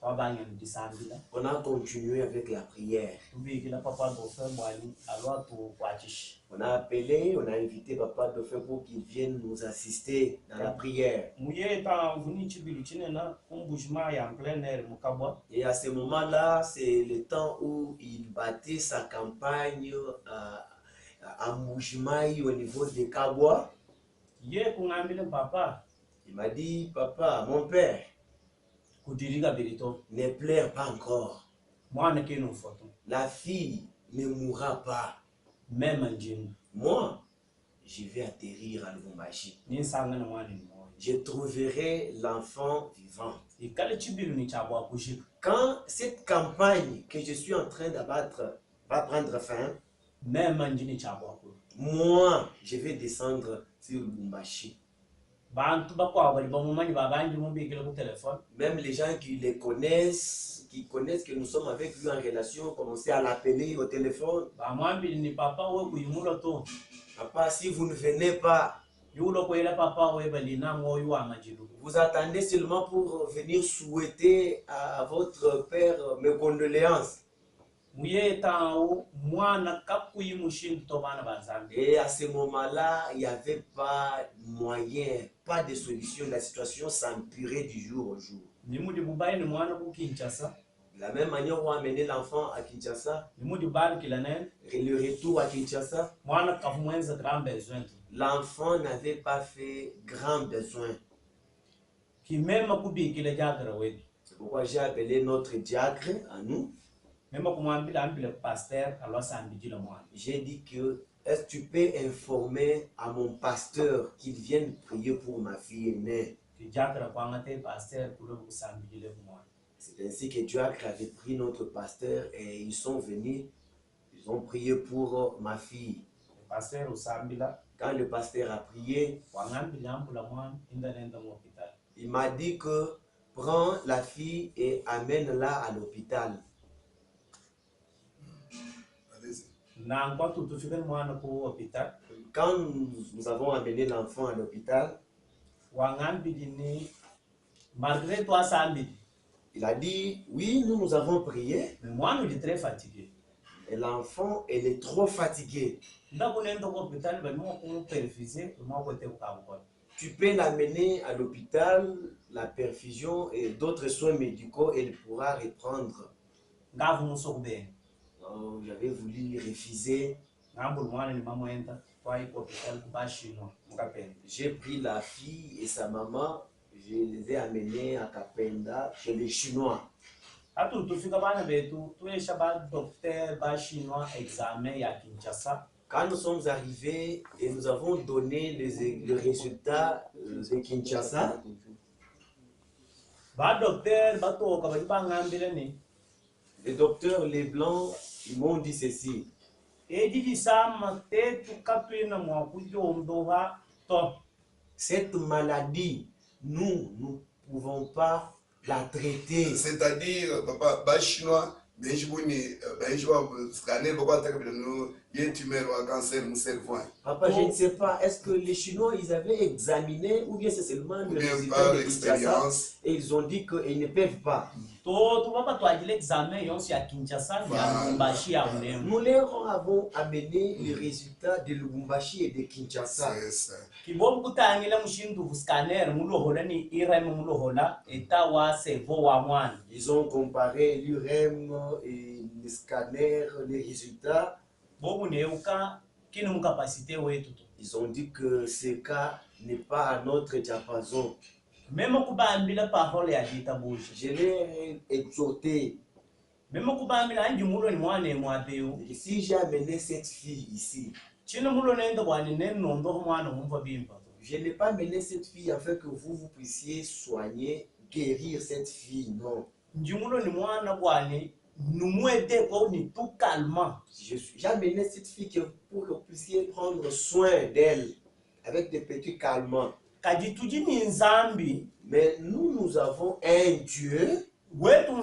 twabanya ndisambila On a continué avec la prière. tubikila papa dofe bwani alwa tu kwachishi On a appelé, on a invité Papa Dauphin pour qu'il vienne nous assister dans la prière. muyeta vuni chibilu chinena kumbushima ya plein air mukabwa Et à ce moment-là, c'est le temps où il battait sa campagne à Moujimaï au niveau de Kabwa. ye kungambile papa Il m'a dit, papa, mon père, kudirika bilito ne pleure pas encore. mwana kinu foto La fille ne mourra pas. mema njinga Moi, je vais atterrir à Lubumbashi. ni sangana mwana ni moyo Je trouverai l'enfant vivant. ikale chibilu ni chabwa kushika Quand cette campagne que je suis en train d'abattre va prendre fin, mema njini chabwa ku moi, je vais descendre sur Lubumbashi. bantu bakwa bali bamumanyi babanji mumbikile ku telefone Même les gens qui connaissent que nous sommes avec lui en relation, commencez à l'appeler au téléphone. bamwambili ni papa we kuyimulo to Papa, si vous ne venez pas, yulo kwela papa we balina moyo wa majilu vous attendez seulement pour venir souhaiter à votre père mes condoléances. muyeta mwana kakuyimushindu to bana banzambi Et à ce moment-là, il n'y avait pas moyen, pas de solution. La situation s'empirait du jour au jour. nimudi bubai ni mwana ku Kinshasa De la même manière, on a amené l'enfant à Kinshasa, nimudi bari kilane le retour à Kinshasa, mwana kafumwenza grand besoin l'enfant n'avait pas fait grand besoin. kimema kubikile jagara we C'est pourquoi j'ai appelé notre diacre à nous. mema kumwambila ambile pasteur alwasambijila mwana J'ai dit que, est-ce que tu peux informer à mon pasteur qu'il vienne prier pour ma fille aînée? ki jagara kwangate pasteur kulo kusambijile mwana C'est ainsi que diacre avait pris notre pasteur et ils sont venus, ils ont prié pour ma fille. pasteur usambila Quand le pasteur a prié, wangambila ambula mwana indanenda mu hospital il m'a dit que prends la fille et amène-la à l'hôpital. Allez-y. na kwa tutufika mwana ku hospital Quand nous avons amené l'enfant à l'hôpital, wangambili ni malgré toi sambili il a dit, oui, nous avons prié, mais mwana uli très fatigué Et l'enfant, elle est trop fatiguée. Tu peux l'amener à l'hôpital, la perfusion et d'autres soins médicaux, elle pourra reprendre. Oh, j'avais voulu refuser. J'ai pris la fille et sa maman, je les ai amenés à Kapenda chez les Chinois. Quand nous sommes arrivés et nous avons donné le résultat de Kinshasa, les docteurs, les blancs, ils m'ont dit ceci. Cette maladie, nous ne pouvons pas la traiter. C'est-à-dire, papa, chinois, papa, je ne sais pas, est-ce que les Chinois, ils avaient examiné ou bien c'est seulement le résultat de Kinshasa et ils ont dit qu'ils ne peuvent pas. Nous leur avons amené les résultats de Lubumbashi et de Kinshasa. Ils ont comparé l'UREM et le scanner, les résultats. Ils ont dit que ce cas n'est pas à notre diapason. Je l'ai exhorté. Si j'ai amené cette fille ici, je n'ai pas amené cette fille afin que vous puissiez soigner, guérir cette fille, non. J'ai amené cette fille pour que vous puissiez prendre soin d'elle avec des petits calmants. Mais nous avons un Dieu. Notre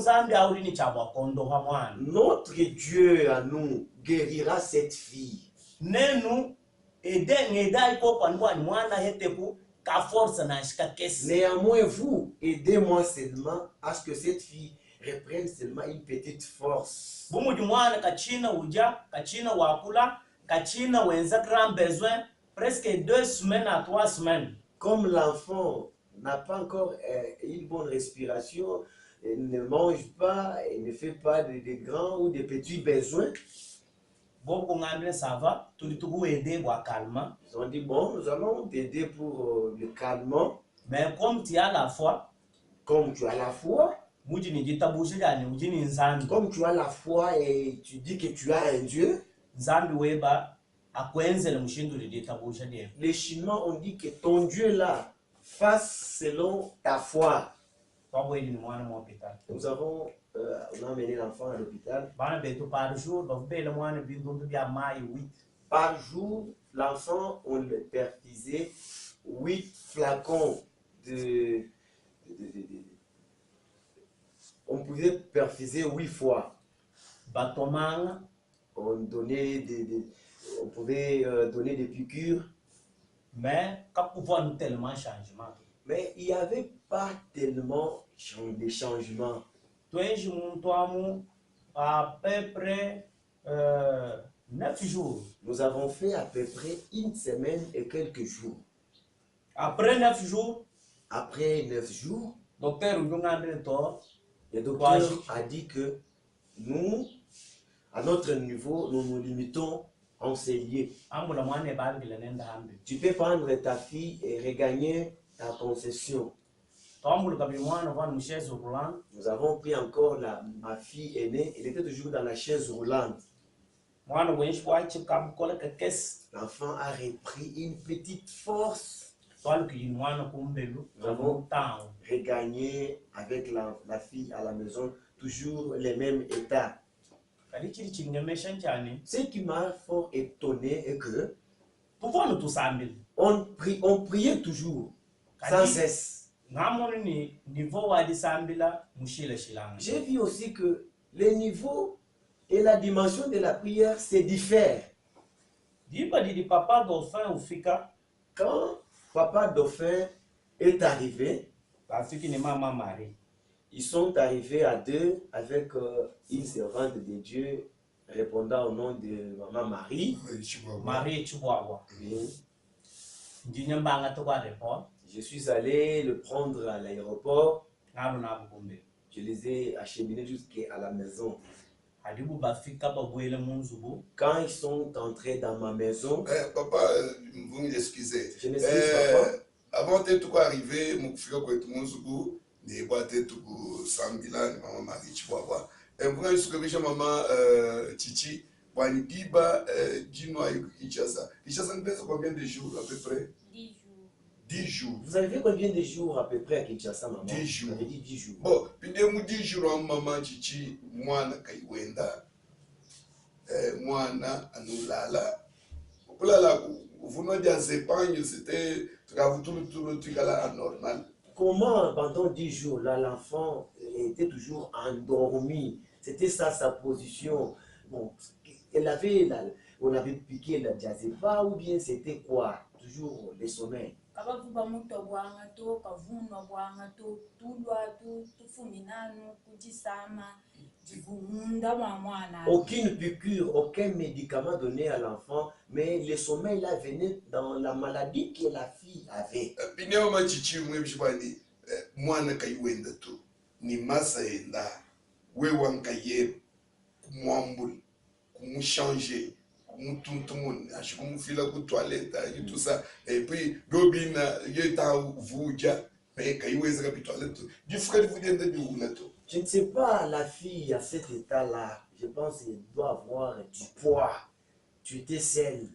Dieu à nous guérira cette fille. Néanmoins, vous, aidez-moi seulement à ce que cette fille reprenne seulement une petite force. Presque 2 semaines à 3 semaines. Comme l'enfant n'a pas encore une bonne respiration, il ne mange pas, il ne fait pas de grands ou de petits besoins. Ils ont dit, bon, nous allons t'aider pour le calmant. Mais comme tu as la foi, comme tu as la foi, et tu dis que tu as un Dieu, les Chinois ont dit que ton Dieu là fasse selon ta foi. Nous avons on a emmené l'enfant à l'hôpital. Par jour, l'enfant, on le perfusait 8 flacons on pouvait perfuser 8 fois. On donnait on pouvait donner des piqûres. Mais il n'y avait pas tellement de changements. À peu près 9 jours. Nous avons fait à peu près 1 semaine et quelques jours. Après 9 jours, le docteur a dit que nous, à notre niveau, nous nous limitons à enseigner. Tu peux prendre ta fille et regagner ta concession. Nous avons pris encore ma fille aînée, elle était toujours dans la chaise roulante. L'enfant a repris une petite force. Nous avons regagné avec la fille à la maison, toujours les mêmes états. Ce qui m'a fort étonné est que on priait toujours, sans cesse. J'ai vu aussi que les niveaux et la dimension de la prière se diffèrent. Quand Papa Dauphin est arrivé, ils sont arrivés à 2 avec une servante de Dieu, répondant au nom de maman Marie. Marie Chibwawa. Ndinyambanga to kwa report. Je suis allé le prendre à l'aéroport. Je les ai acheminés jusqu'à la maison. Quand ils sont entrés dans ma maison, papa, vous m'excusez. Je m'excuse, papa. Avant de tout arriver, mon frère ko Munzubu, ne boite tout Sambila, maman Marie Chibwawa. Et moi je suis maman Chichi, Wani Biba Dino Ayo Kinshasa. Kinshasa ne pèse combien de jours à peu près? 10 jours. 10 jours. Vous avez fait combien de jours à peu près à Kinshasa, maman? 10 jours. Vous avez dit 10 jours. Bon, puis de 10 jours, maman Chichi, moi na kaiwenda, moi na anulala. Là, vous n'avez pas d'épargne, c'était tout le truc anormal. Comment pendant 10 jours là, l'enfant était toujours endormi? C'était ça sa position. Bon, on avait piqué la diazépa ou bien c'était quoi? Toujours les sommeils. Aucune piqûre, aucun médicament donné à l'enfant, mais le sommeil là venait dans la maladie que la fille avait. Ni masa enda wewa nkaye mwambul changer mutuntumun ashkumufila ku toilette et tout ça et puis gobina yeta vuja mais kaiweza ka toilette du frère vous dites de ulato. Je ne sais pas, la fille à cet état-là, je pense qu'elle doit avoir du poids. Tu étais celle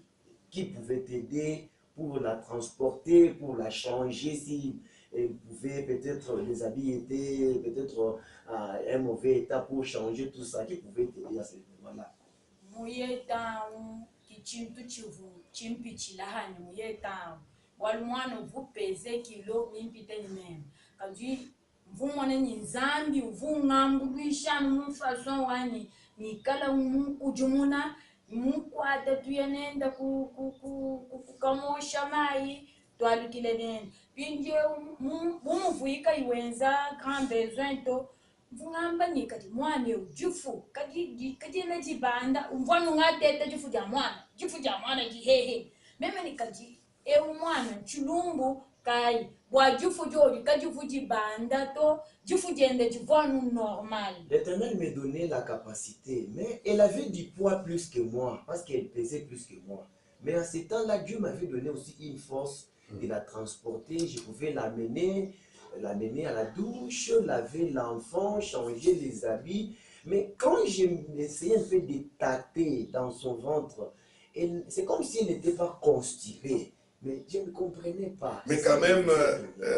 qui pouvait t'aider pour la transporter, pour la changer si elle pouvait peut-être les habits étaient peut-être à un mauvais état pour changer tout ça. Qui pouvait t'aider à ce moment-là? Mvumone ni zambi uvungambu lwishanu mufason wani nikala ujumuna mukwata tuyenenda kukamosha mai twalukile nenda pinje bumuvuika iwenza grand besoin to mvungamba nikati mwane ujufu kati na jibanda umvwana ngateta jufu ja mwana jihehe meme nikati mwana chulumbu kai L'Éternel me donnait la capacité, mais elle avait du poids plus que moi, parce qu'elle pesait plus que moi. Mais à ce temps-là, Dieu m'avait donné aussi une force de la transporter. Je pouvais l'amener à la douche, laver l'enfant, changer les habits. Mais quand j'essayais un peu de tâter dans son ventre, c'est comme si elle n'était pas constipée. Mais je ne comprenais pas. Mais quand même,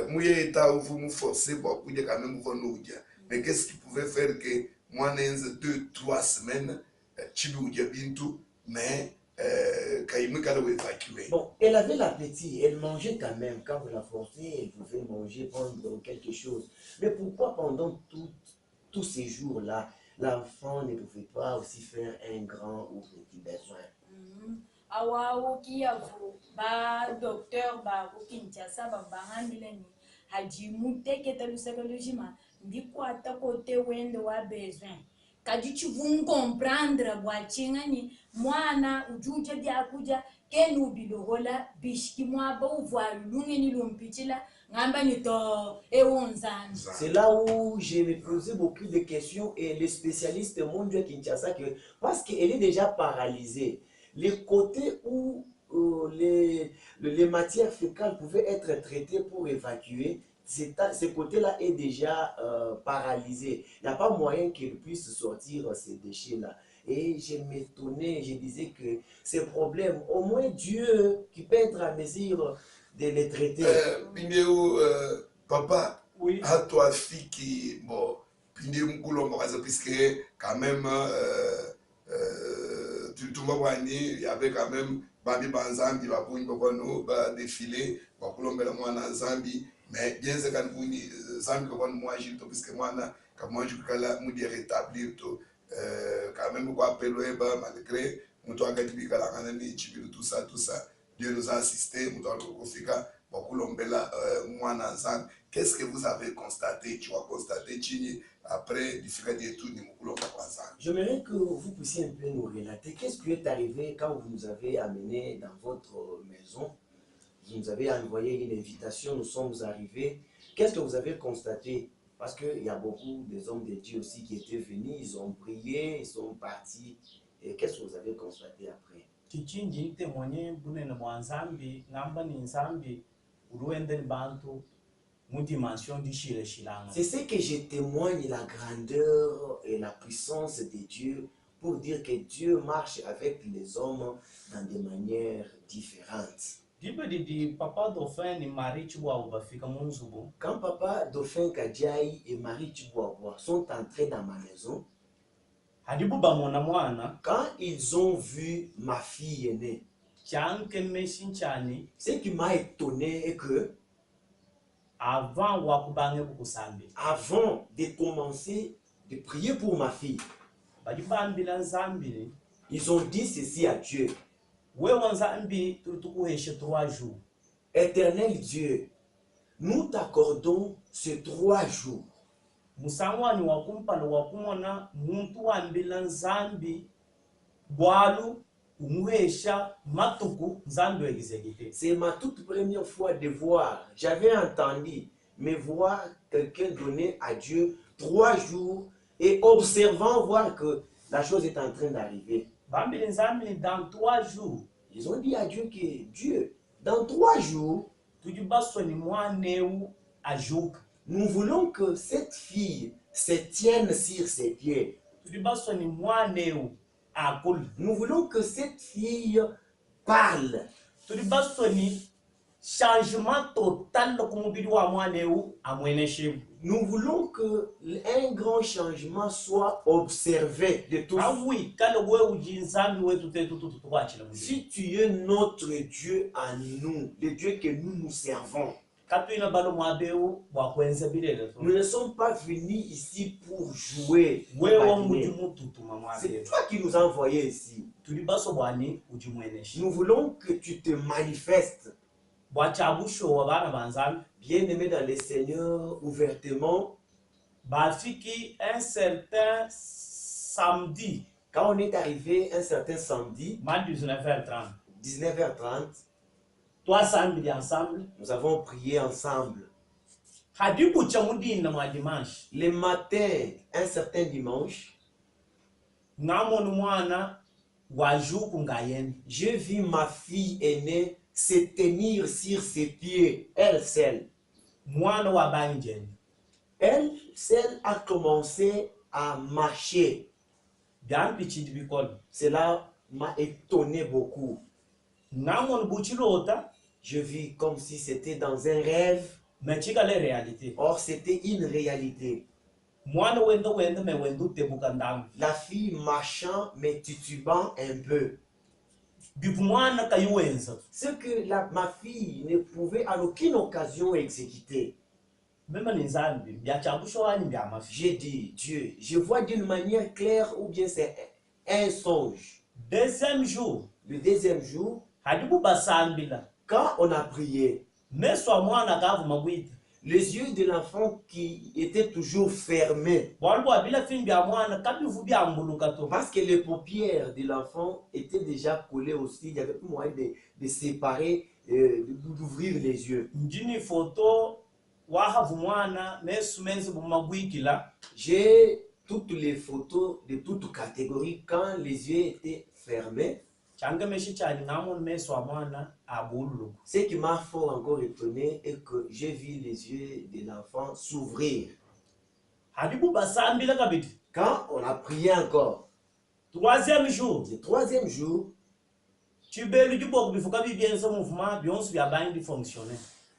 vous me forcez pour quand même vous nous dire. Mais qu'est-ce qui pouvait faire que moi, dans 2-3 semaines, tu bintou, mais bon, elle avait l'appétit, elle mangeait quand même. Quand vous la forcez, elle pouvait manger, prendre quelque chose. Mais pourquoi pendant tous ces jours-là, l'enfant ne pouvait pas aussi faire un grand ou petit besoin? Awawo kiyavu ba docteur ba Kinshasa ba bangandileni haji muteketa lusakalojima ndikwata kote wende wa besoin kadi chivun comprendre bwachingani mwana ujuja byakuja kenu bilohola bishiki mwaba uvalu lungeni lumpichila ngamba nito ewonzana. C'est là où je me posais beaucoup de questions et les spécialistes m'ont dit à Kinshasa que parce qu'elle est déjà paralysée. Les côtés où les matières fécales pouvaient être traitées pour évacuer, ce côté-là est déjà paralysé. Il n'y a pas moyen qu'il puisse sortir ces déchets-là. Et je m'étonnais, je disais que ces problèmes, au moins Dieu qui peut être à mesure de les traiter. Papa, oui. À toi, fille qui, bon, puisque quand même, il y avait quand même Babi Banzambi, va défiler, va coulombela moi en Zambie, mais bien c'est quand vous Zambie, moi j'ai tout, puisque moi, quand moi je peux rétablir tout, quand même, quoi, Peloeba, malgré, mon toit Gadibika, la Canani, tout ça, Dieu nous a assisté, mon toit Rofika, va coulombela moi en Zambie, Qu'est-ce que vous avez constaté? Tu as constaté, Chini, après différentes études, j'aimerais que vous puissiez un peu nous relater qu'est-ce qui est arrivé quand vous nous avez amenés dans votre maison. Vous nous avez envoyé une invitation, nous sommes arrivés. Qu'est-ce que vous avez constaté? Parce qu'il y a beaucoup des hommes de Dieu aussi qui étaient venus, ils ont prié, ils sont partis. Et qu'est-ce que vous avez constaté après? C'est ce que je témoigne, la grandeur et la puissance de Dieu, pour dire que Dieu marche avec les hommes dans des manières différentes. Quand Papa Dauphin Kadiaï et Marie Chibuabwa sont entrés dans ma maison, quand ils ont vu ma fille aînée, ce qui m'a étonné est que avant de commencer de prier pour ma fille, ils ont dit ceci à Dieu: Éternel Dieu, nous t'accordons ces 3 jours. C'est ma toute première fois de voir. J'avais entendu, mais voir quelqu'un donner à Dieu 3 jours et observant, voir que la chose est en train d'arriver. Dans 3 jours, ils ont dit à Dieu que Dieu, dans 3 jours, nous voulons que cette fille se tienne sur ses pieds. Nous voulons que cette fille parle. Changement total. Nous voulons qu'un grand changement soit observé de tous. Si tu es notre Dieu à nous, le Dieu que nous servons, nous ne sommes pas venus ici pour jouer. C'est toi qui nous as envoyés ici. Nous voulons que tu te manifestes. Bien-aimé dans le Seigneur, ouvertement, un certain samedi, quand on est arrivé un certain samedi, 19h30, nous avons prié ensemble. Le matin, un certain dimanche, j'ai vu ma fille aînée se tenir sur ses pieds, elle seule. Elle seule a commencé à marcher. Cela m'a étonné beaucoup. Je vis comme si c'était dans un rêve. Or, c'était une réalité. La fille marchant mais titubant un peu. Ce que ma fille ne pouvait à aucune occasion exécuter. J'ai dit, Dieu, je vois d'une manière claire ou bien c'est un songe. Deuxième jour, le deuxième jour, quand on a prié, les yeux de l'enfant qui étaient toujours fermés, parce que les paupières de l'enfant étaient déjà collées aussi, il y avait plus moyen de séparer, d'ouvrir les yeux. J'ai toutes les photos de toutes catégories quand les yeux étaient fermés. Ce qui m'a fort encore étonné est que j'ai vu les yeux de l'enfant s'ouvrir. Quand on a prié encore, troisième jour, le troisième jour,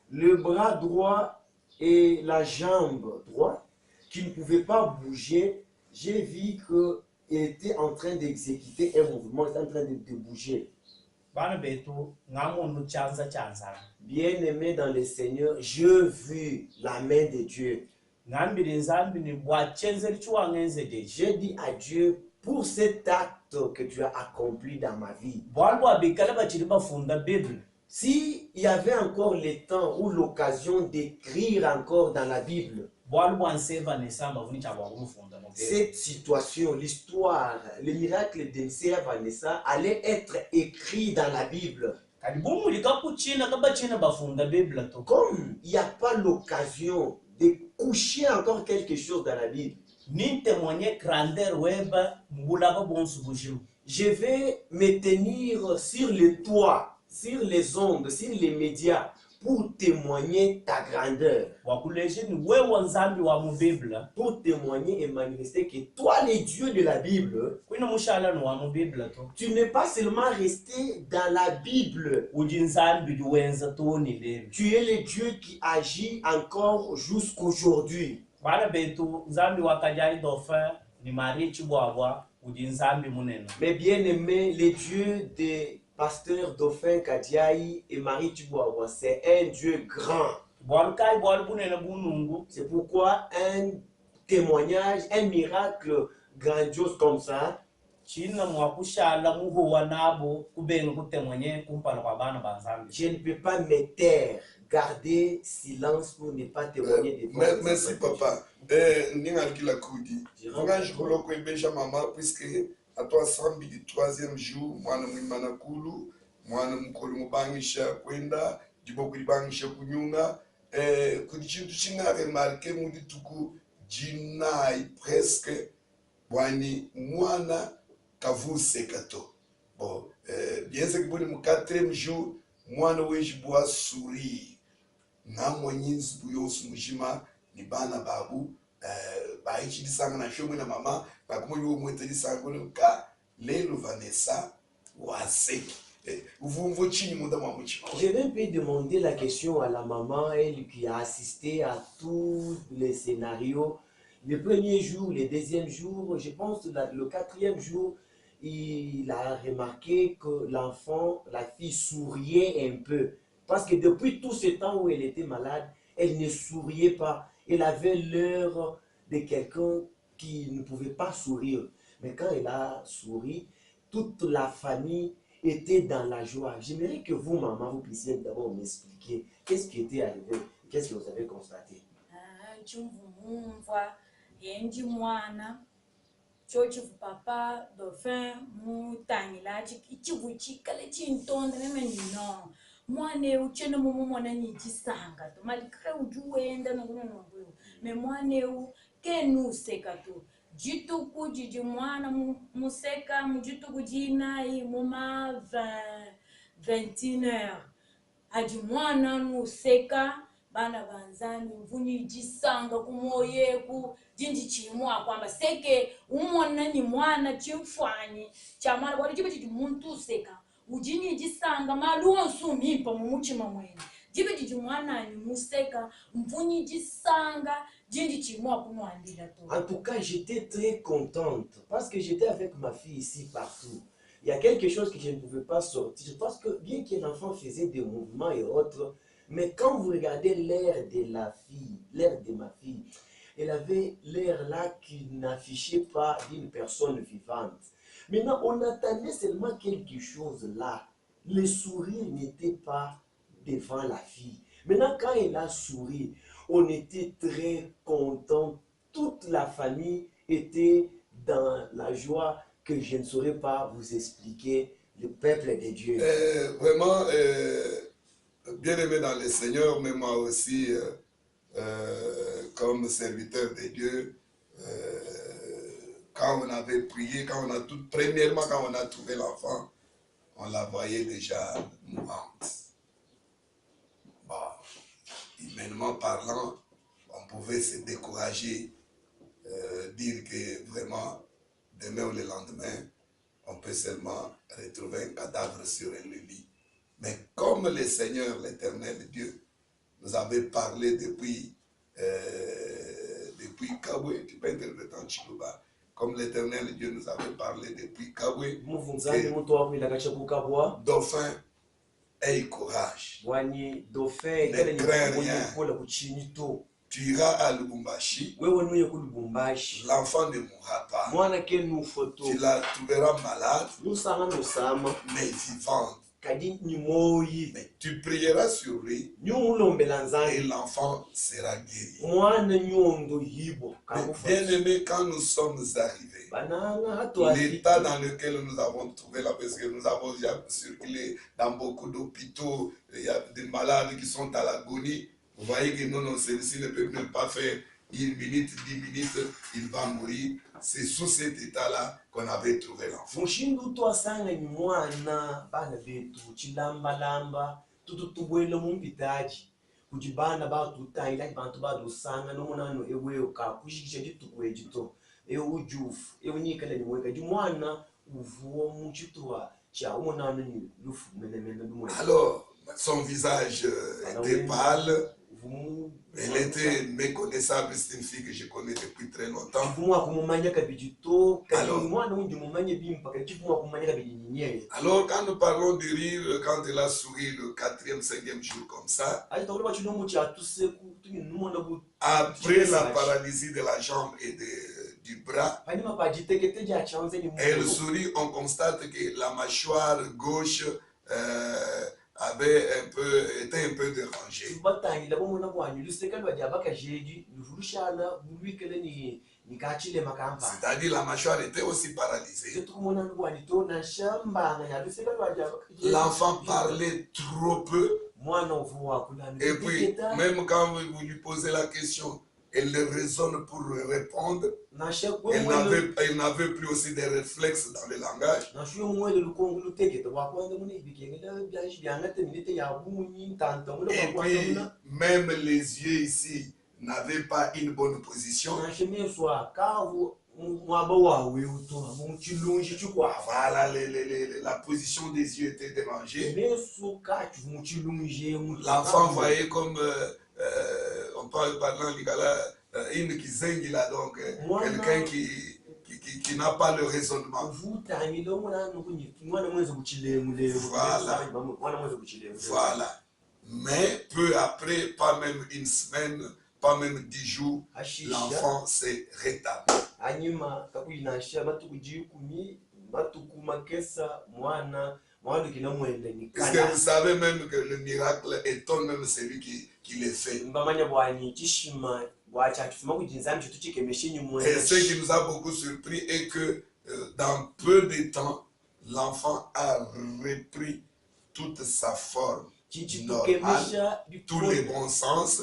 le bras droit et la jambe droite qui ne pouvaient pas bouger, j'ai vu que était en train d'exécuter un mouvement, était en train de bouger. Bien-aimé dans le Seigneur, je vis la main de Dieu. J'ai dit à Dieu pour cet acte que tu as accompli dans ma vie. s'il y avait encore le temps ou l'occasion d'écrire encore dans la Bible, cette situation, l'histoire, le miracle de Nsea Vanessa allait être écrit dans la Bible. Comme il n'y a pas l'occasion de coucher encore quelque chose dans la Bible, je vais me tenir sur le toit, sur les ondes, sur les médias pour témoigner ta grandeur. Pour témoigner et manifester que toi, le Dieu de la Bible, tu n'es pas seulement resté dans la Bible. Tu es le Dieu qui agit encore jusqu'aujourd'hui. Mais bien aimé, le Dieu des pasteurs Dauphin Kadiaï et Marie Tubouawa, c'est un Dieu grand. C'est pourquoi un témoignage, un miracle grandiose comme ça, je ne peux pas me taire, garder silence pour ne pas témoigner devant. Merci papa. Puisque à toi samedi du 3e jour, moi na manakulu, moi na mukolo mubangisha kwenda, diboku libangisha kunyunga, kudichitu china remarqué mudi tuku jinai presque wani mwana kavuse kato. Bon, bien c'est que pour le 4e jour, mwana wejibwa sourire. Na mwenyezi buyosu mujima ni bana babu baichi disanga na shomwe na mama bakumo yo mwete disanga ka lelo Vanessa waseki uvumvo chini munda mwa muchi. Je vais un peu demander la question à la maman, elle qui a assisté à tous les scénarios. Le premier jour, le deuxième jour, je pense le 4e jour, il a remarqué que l'enfant, la fille souriait un peu. Parce que depuis tout ce temps où elle était malade, elle ne souriait pas. Elle avait l'air de quelqu'un qui ne pouvait pas sourire. Mais quand elle a souri, toute la famille était dans la joie. J'aimerais que vous, maman, vous puissiez d'abord m'expliquer qu'est-ce qui était arrivé, qu'est-ce que vous avez constaté. Papa Dauphin mutangila chivuchikale chintonde no mwane uchene mumu mwana nichisanga to malikre ujuenda nokuno me mwane u kenuseka to jituku jiji mwana museka mujituku jinai muma 21h aji mwana nuseka bana banzani mvunyi jisanga kumoyeku jinji chimwa kwamba seke umwana ni mwana chimfwanyi chamala kwali chibe chiti muntu seka ujini jisanga maluonsu mimpa mumuchima mwene jibe chiti mwana ni museka mvunyi jisanga jinji chimwa kunwandila to. En tout cas, j'étais très contente parce que j'étais avec ma fille ici partout. Il y a quelque chose que je ne pouvais pas sortir parce que bien qu'un enfant faisait des mouvements et autres, mais quand vous regardez l'air de la fille, l'air de ma fille, elle avait l'air là qui n'affichait pas d'une personne vivante. Maintenant, on attendait seulement quelque chose là. Le sourire n'était pas devant la fille. Maintenant, quand elle a souri, on était très contents. Toute la famille était dans la joie que je ne saurais pas vous expliquer, le peuple de Dieu. Vraiment, bien aimé dans le Seigneur, mais moi aussi, comme serviteur de Dieu, quand on avait prié, premièrement quand on a trouvé l'enfant, on la voyait déjà mourante. Bon, humainement parlant, on pouvait se décourager, dire que vraiment, demain ou le lendemain, on peut seulement retrouver un cadavre sur le lit. Mais comme le Seigneur, l'Éternel Dieu, nous avait parlé depuis Kabwe, tu peux interpréter en Chiluba, comme l'Éternel Dieu nous avait parlé depuis Kabwe, Dauphin, aie courage, ne crains rien. Tu iras à Lubumbashi, l'enfant ne mourra pas. Tu la trouveras malade, mais vivante. Mais tu prieras sur lui et l'enfant sera guéri. Bien aimé, quand nous sommes arrivés, l'état dans lequel nous avons trouvé là, parce que nous avons déjà circulé dans beaucoup d'hôpitaux, il y a des malades qui sont à l'agonie. Vous voyez que non, celui-ci ne peut même pas faire 1 minute, 10 minutes, il va mourir. C'est sous cet état-là qu'on avait trouvé l'enfant. Kujibana ba tutaila bantu ba dosanga no monano ewe okakushikisha ditukwejito ujufu unyikala ni mweka jumwana uvuo muchitwa cha umonano ni lufu menemene dumwe. Alors son visage était pâle. Elle était méconnaissable, c'est une fille que je connais depuis très longtemps. Alors quand nous parlons du rire, quand elle a souri le 4e, 5e jour comme ça, après la paralysie de la jambe et du bras, elle sourit, on constate que la mâchoire gauche était un peu dérangée. C'est-à-dire la mâchoire était aussi paralysée. L'enfant parlait trop peu. Et puis, même quand vous lui posez la question, elle raisonne pour répondre. Elle n'avait plus aussi des réflexes dans le langage. Et puis, même les yeux ici n'avaient pas une bonne position. Voilà, la position des yeux était dérangée. L'enfant voyait comme, on parle parlant une qui zengi là, donc quelqu'un qui n'a pas le raisonnement. Voilà. Mais peu après, pas même une semaine, pas même 10 jours, l'enfant s'est rétabli. Est-ce que vous savez même que le miracle étonne même celui qui le fait? Et ce qui nous a beaucoup surpris est que dans peu de temps, l'enfant a repris toute sa forme normale, tous les bons sens.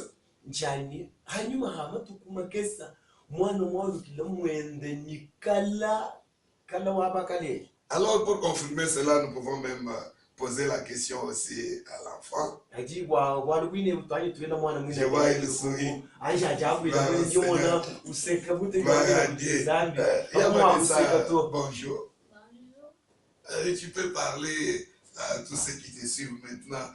Alors pour confirmer cela, nous pouvons même poser la question aussi à l'enfant. Je vois il sourit. Bonjour. Tu peux parler à tous ceux qui te suivent maintenant,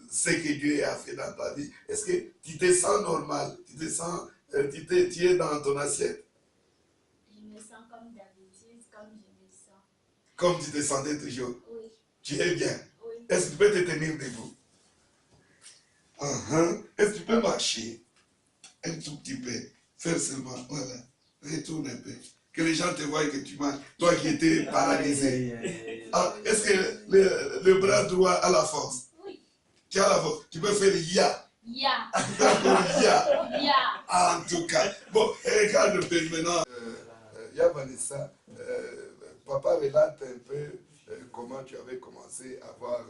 ce que Dieu a fait dans ta vie. Est-ce que tu te sens normal? Tu te sens, tu es dans ton assiette? Je me sens comme d'habitude, comme je me sens. Comme tu te sentais toujours? Oui. Tu es bien? Oui. Est-ce que tu peux te tenir debout? Est-ce que tu peux marcher un tout petit peu? Faire seulement, voilà. Retourne un peu. Que les gens te voient que tu marches. Toi qui étais paralysé. Est-ce que le bras droit a la force? Oui. Tu as la force. Tu peux faire ya. Ya. Ya. Ya. En tout cas. Bon, regarde un peu maintenant. Il y a Vanessa. Papa relate un peu comment tu avais commencé à avoir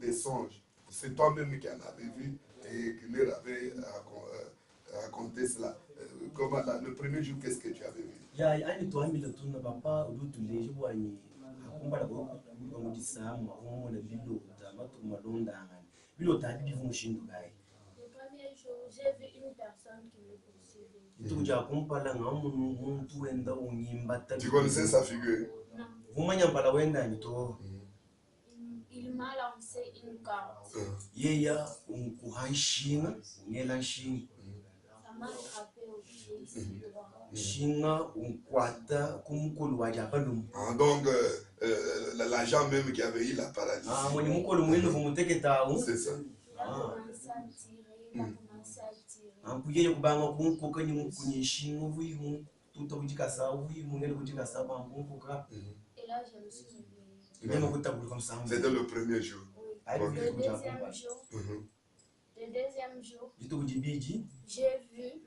des songes. C'est toi-même qui en avais vu et qui leur avait raconté cela. Comment, le premier jour, qu'est-ce que tu avais vu? Le premier jour, j'ai vu une personne qui me poursuivait. Tu connaissais sa figure? Non. Il m'a lancé une carte. Ça m'a attrapé au pied ici droit. Donc, l'agent même qui avait eu la paralysie. C'est ça. Il a commencé à tirer, il a commencé à tirer. Et là, je me suis réveillée. C'était le premier jour. Oui. Ok. Le deuxième jour, Mhm. le deuxième jour, j'ai vu,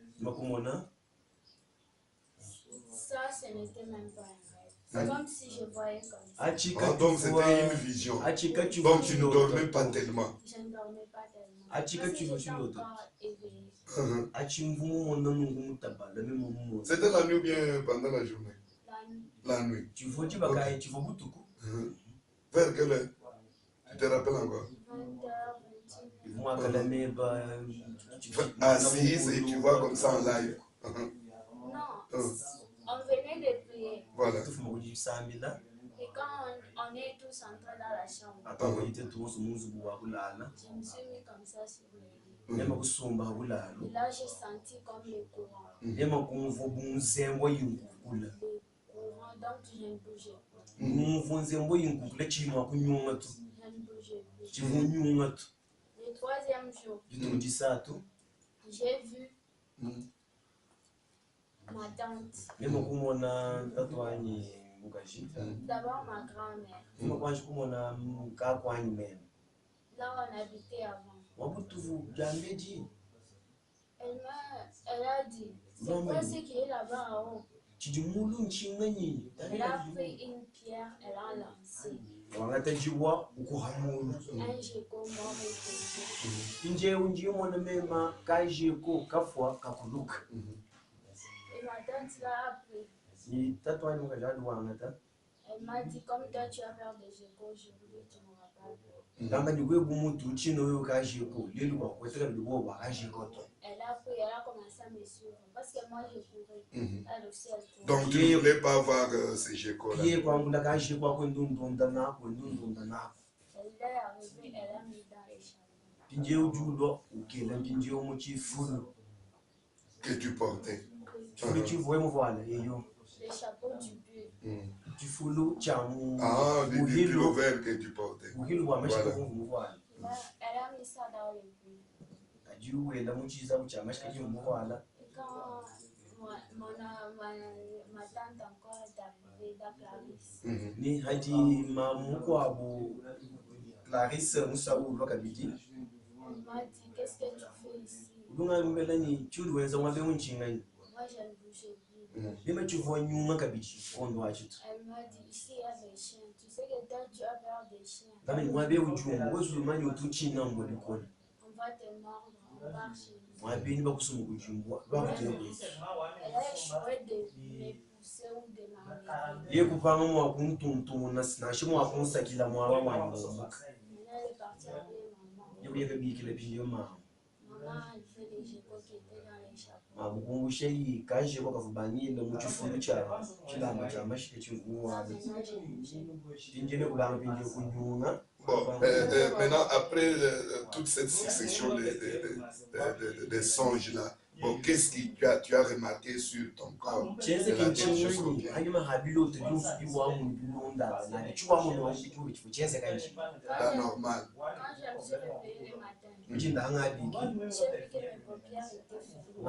ça, ce n'était même pas un rêve. C'est comme si je voyais comme ça. Ah, donc c'était une vision. Donc tu ne dormais pas tellement. Je ne dormais pas tellement. Parce que j'étais encore éveillée. Mhm. C'était la nuit ou bien pendant la journée? La nuit. La nuit. Ok. Mhm. Vers quelle heure? Tu te rappelles encore? 20h, 21h. Assise et tu vois comme ça en live. Mhm. Non, on venait de prier. Voilà. Et quand on est tous entrés dans la chambre, je me suis mis comme ça sur le lit. Et là, j'ai senti comme les courants. Les courants, donc je ne bougeais pas. Je ne bougeais plus. Le troisième jour, j'ai vu ma tante. D'abord ma grand-mère. Là où on habitait avant. Elle a dit, c'est quoi ce qui est là-bas en haut? Elle a pris une pierre, elle a lancé. Un gecko mort et Et ma tante l'a appris. Elle m'a dit, comme toi tu as peur des geckos, aujourd'hui tu n'auras pas peur. Elle a pris, elle a commencé à me suivre. Parce que moi je courais. Elle aussi elle courait. Donc tu ne voulais pas voir ces geckos là. Elle est arrivée, elle a mis dans les charbons. Que tu portais. Le chapeau du bulle. Ah, du pullover que tu portais. Voilà. Elle a mis ça dans le bulle. Et quand ma tante encore est arrivée, dans Clarisse. Mhm. Elle m'a dit, qu'est-ce que tu fais ici? Moi je ne bougeais plus. Mhm. Elle m'a dit, ici il y a des chiens. Tu sais que toi tu as peur des chiens. On va te mordre, on part chez nous. Elle a échoué de me pousser ou de m'amener. Maintenant elle est partie appeler maman. Maman a fait les geckos qui étaient dans les chapeaux. Bon, maintenant, après toute cette succession de songes là, bon, qu'est-ce que tu as remarqué sur ton corps de la tête jusqu'au pied? Quand La normale. je me suis réveillée le matin, j'ai vu que mes paupières étaient fermées.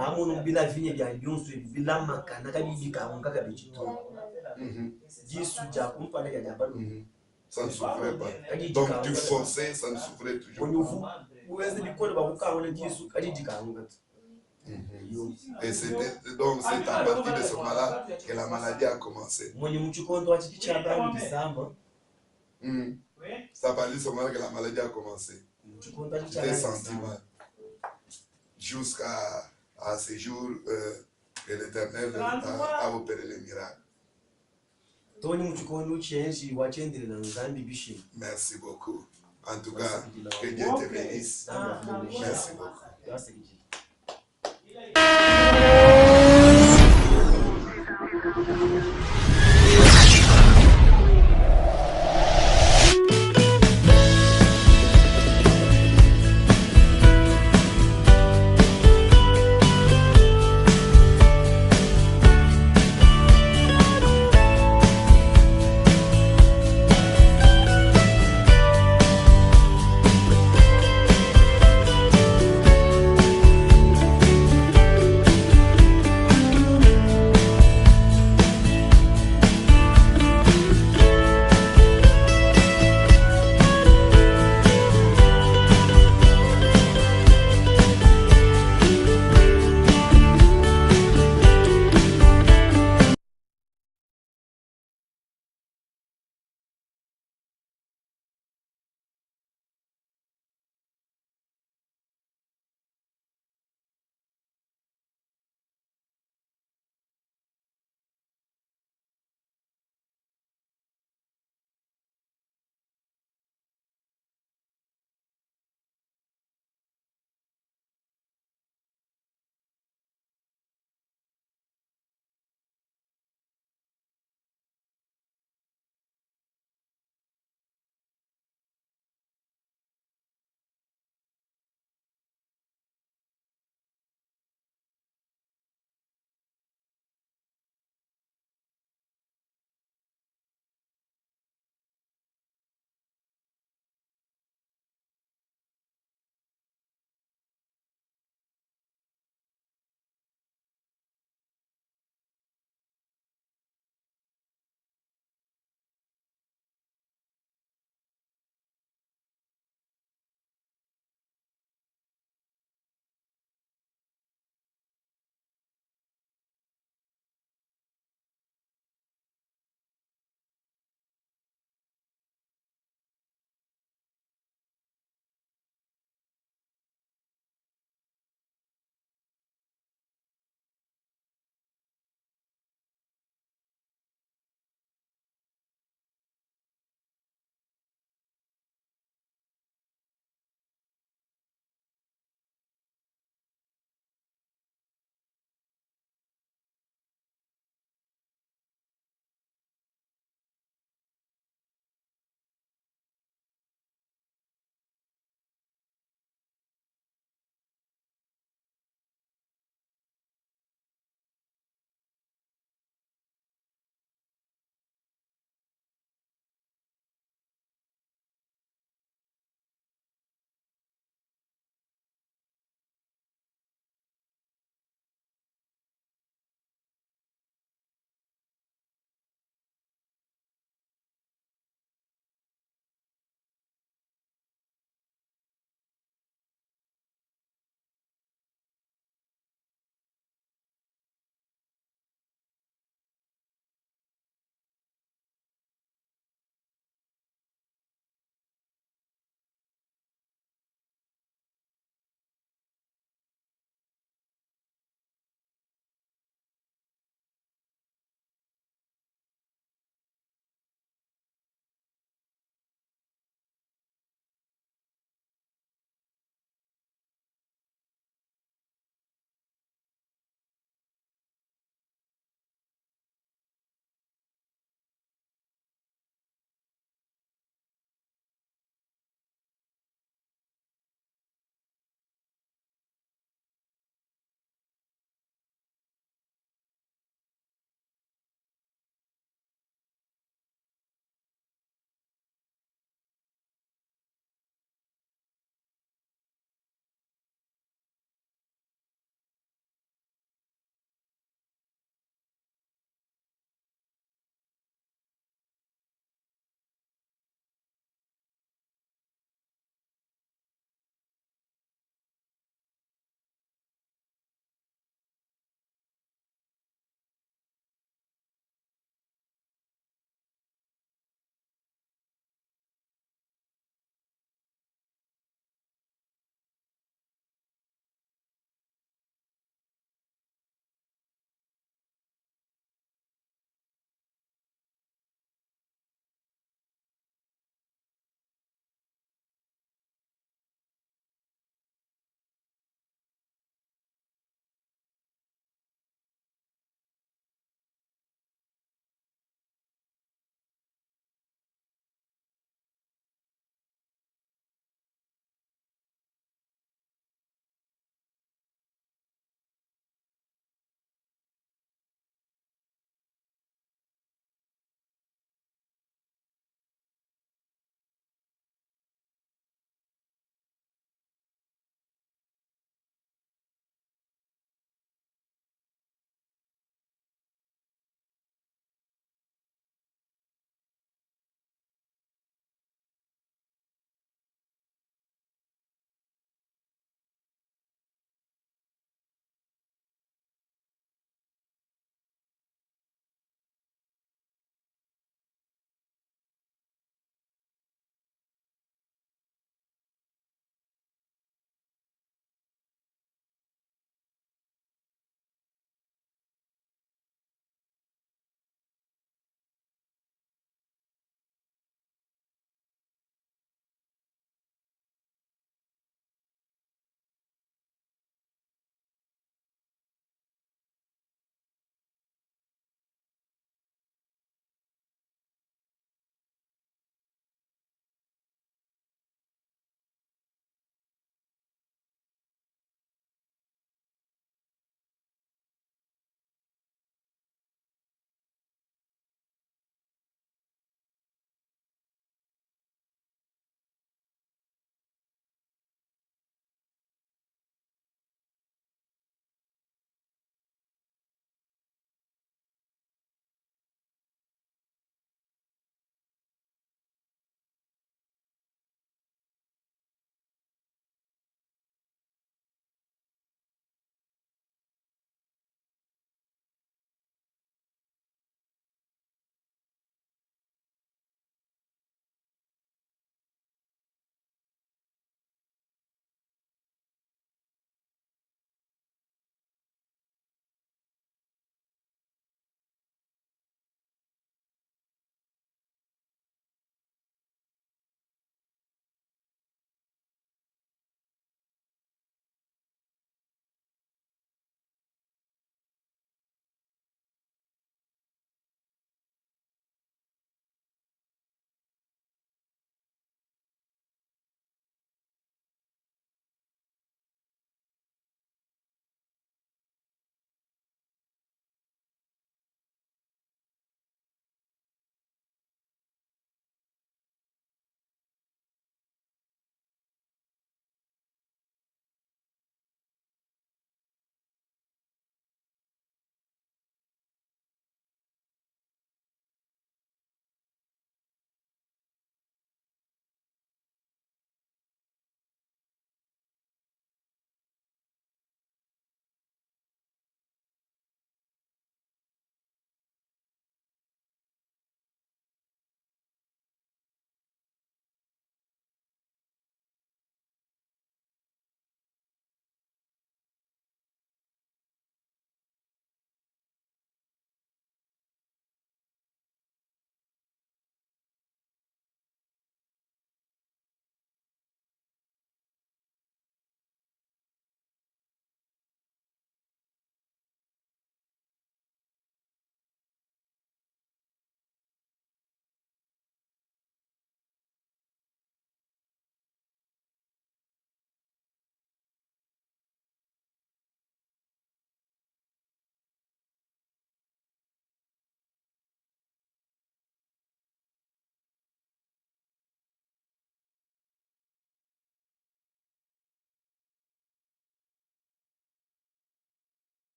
Mhm. Ça ne souffrait pas. Donc tu forçais, ça ne souffrait toujours pas. Et donc c'est à partir de ce moment-là que la maladie a commencé. C'est à partir de ce moment-là que la maladie a commencé. Tu t'es senti mal. Jusqu'à ce jour que l'Éternel a opéré les miracles. Merci beaucoup. En tout cas, que Dieu te bénisse. Merci beaucoup.